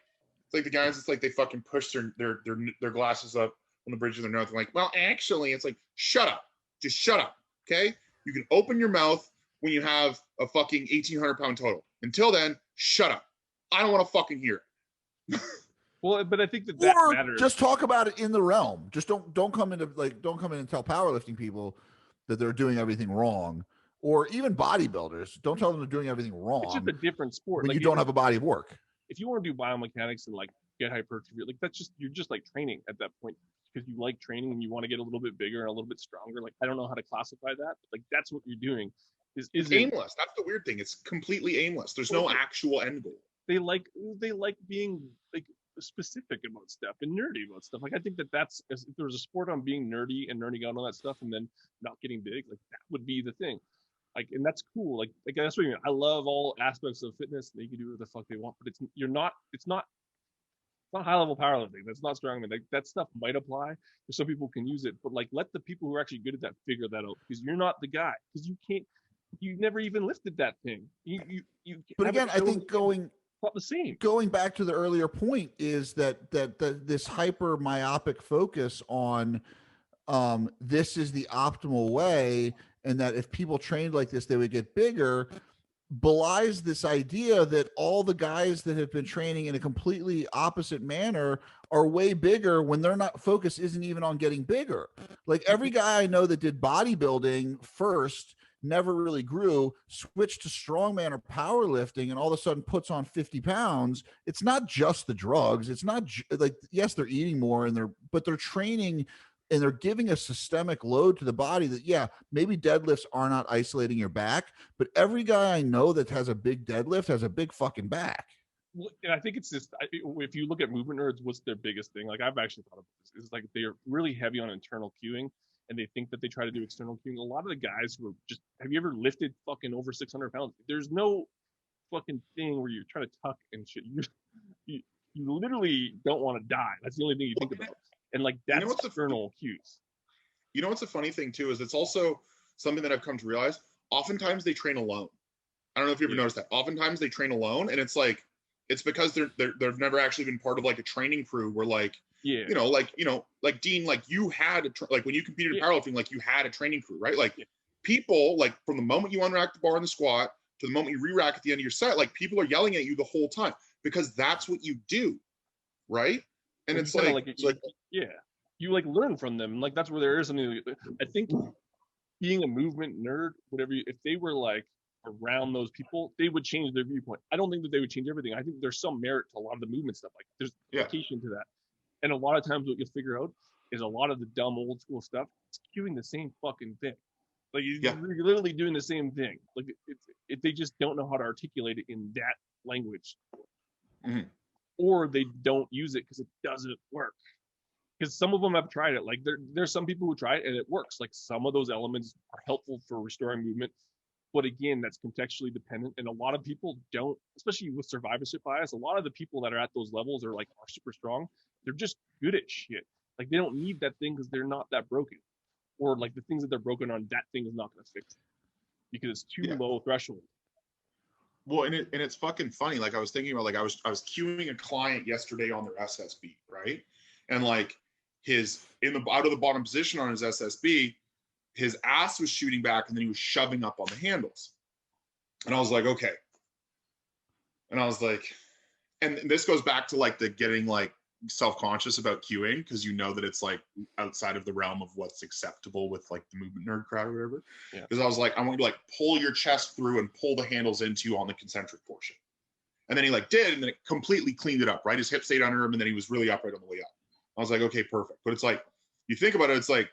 the guys. It's like they fucking push their glasses up on the bridge of their nose. They're like, "Well, actually," it's like, shut up, just shut up, okay? You can open your mouth when you have a fucking 1,800 pound total. Until then, shut up. I don't want to fucking hear it. Well, but I think that matters. Just talk about it in the realm. Just don't come in and tell powerlifting people that they're doing everything wrong, or even bodybuilders. Don't tell them they're doing everything wrong. It's just a different sport. When like, you don't have a body of work. If you want to do biomechanics and like get hypertrophy, like you're just like training at that point. Because you like training and you want to get a little bit bigger and a little bit stronger. Like, I don't know how to classify that, but like that's what you're doing. Is aimless. That's the weird thing. It's completely aimless. There's no actual end goal. They like being like specific about stuff and nerdy about stuff. Like, I think that's, if there was a sport on being nerdy and nerding out on that stuff and then not getting big, like that would be the thing. Like, and that's cool. Like that's what I mean. I love all aspects of fitness. They can do what the fuck they want, but it's not high level powerlifting. That's not strongman. Like, that stuff might apply. Some people can use it, but like, let the people who are actually good at that figure that out, because you're not the guy. Because you never even lifted that thing. You. But again, I think the same. Going back to the earlier point is that this hyper myopic focus on this is the optimal way, and that if people trained like this, they would get bigger, belies this idea that all the guys that have been training in a completely opposite manner are way bigger when they're not, focus isn't even on getting bigger. Like, every guy I know that did bodybuilding first never really grew, switched to strongman or powerlifting, and all of a sudden puts on 50 pounds. It's not just the drugs. It's not like, yes, they're eating more but they're training and they're giving a systemic load to the body that, yeah, maybe deadlifts are not isolating your back, but every guy I know that has a big deadlift has a big fucking back. Well, and I think it's just, if you look at movement nerds, what's their biggest thing? Like, I've actually thought of this. It's like they're really heavy on internal cueing, and they think that they try to do external cueing. A lot of the guys who are just, have you ever lifted fucking over 600 pounds? There's no fucking thing where you're trying to tuck and shit. You literally don't want to die. That's the only thing you think about. And like, that's external cues. You know what's a funny thing too is it's also something that I've come to realize. Oftentimes they train alone. I don't know if you ever noticed that. Oftentimes they train alone, and it's like, it's because they've never actually been part of like a training crew where like, like Dean, like you had like when you competed in powerlifting, like you had a training crew, right? Like people, like from the moment you unrack the bar in the squat to the moment you re-rack at the end of your set, like people are yelling at you the whole time because that's what you do, right? And it's like you like learn from them. Like that's where there is something. I think being a movement nerd, whatever, if they were like around those people, they would change their viewpoint. I don't think that they would change everything. I think there's some merit to a lot of the movement stuff. Like there's application to that. And a lot of times what you'll figure out is a lot of the dumb old school stuff, it's doing the same fucking thing. Like you're literally doing the same thing. Like they just don't know how to articulate it in that language. Mm-hmm. Or they don't use it because it doesn't work. Because some of them have tried it. Like there's some people who try it and it works. Like some of those elements are helpful for restoring movement. But again, that's contextually dependent. And a lot of people don't, especially with survivorship bias, a lot of the people that are at those levels are super strong. They're just good at shit. Like they don't need that thing because they're not that broken. Or like the things that they're broken on, that thing is not going to fix it because it's too low threshold. Well, and it's fucking funny. Like I was thinking about, like I was queuing a client yesterday on their SSB, right? And like out of the bottom position on his SSB, his ass was shooting back and then he was shoving up on the handles. And I was like, okay. And I was like, and this goes back to like the getting like self-conscious about cueing because you know that it's like outside of the realm of what's acceptable with like the movement nerd crowd or whatever. Because I was like, I want you to like pull your chest through and pull the handles into you on the concentric portion. And then he like did, and then it completely cleaned it up, right? His hip stayed under him and then he was really upright on the way up. I was like, okay, perfect. But it's like, you think about it, it's like,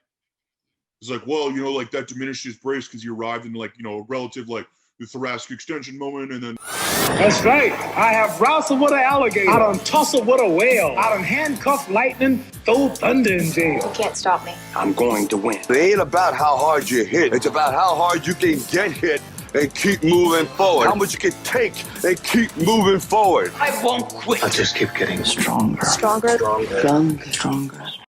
well, you know, like that diminishes brace because you arrived in like, you know, a relative like the thoracic extension moment, and then. That's right. I have wrestled with an alligator. I done tussled with a whale. I done handcuffed lightning, throw thunder in jail. You can't stop me. I'm going to win. It ain't about how hard you hit. It's about how hard you can get hit and keep moving forward. How much you can take and keep moving forward. I won't quit. I'll just keep getting stronger. Stronger? Stronger. Stronger.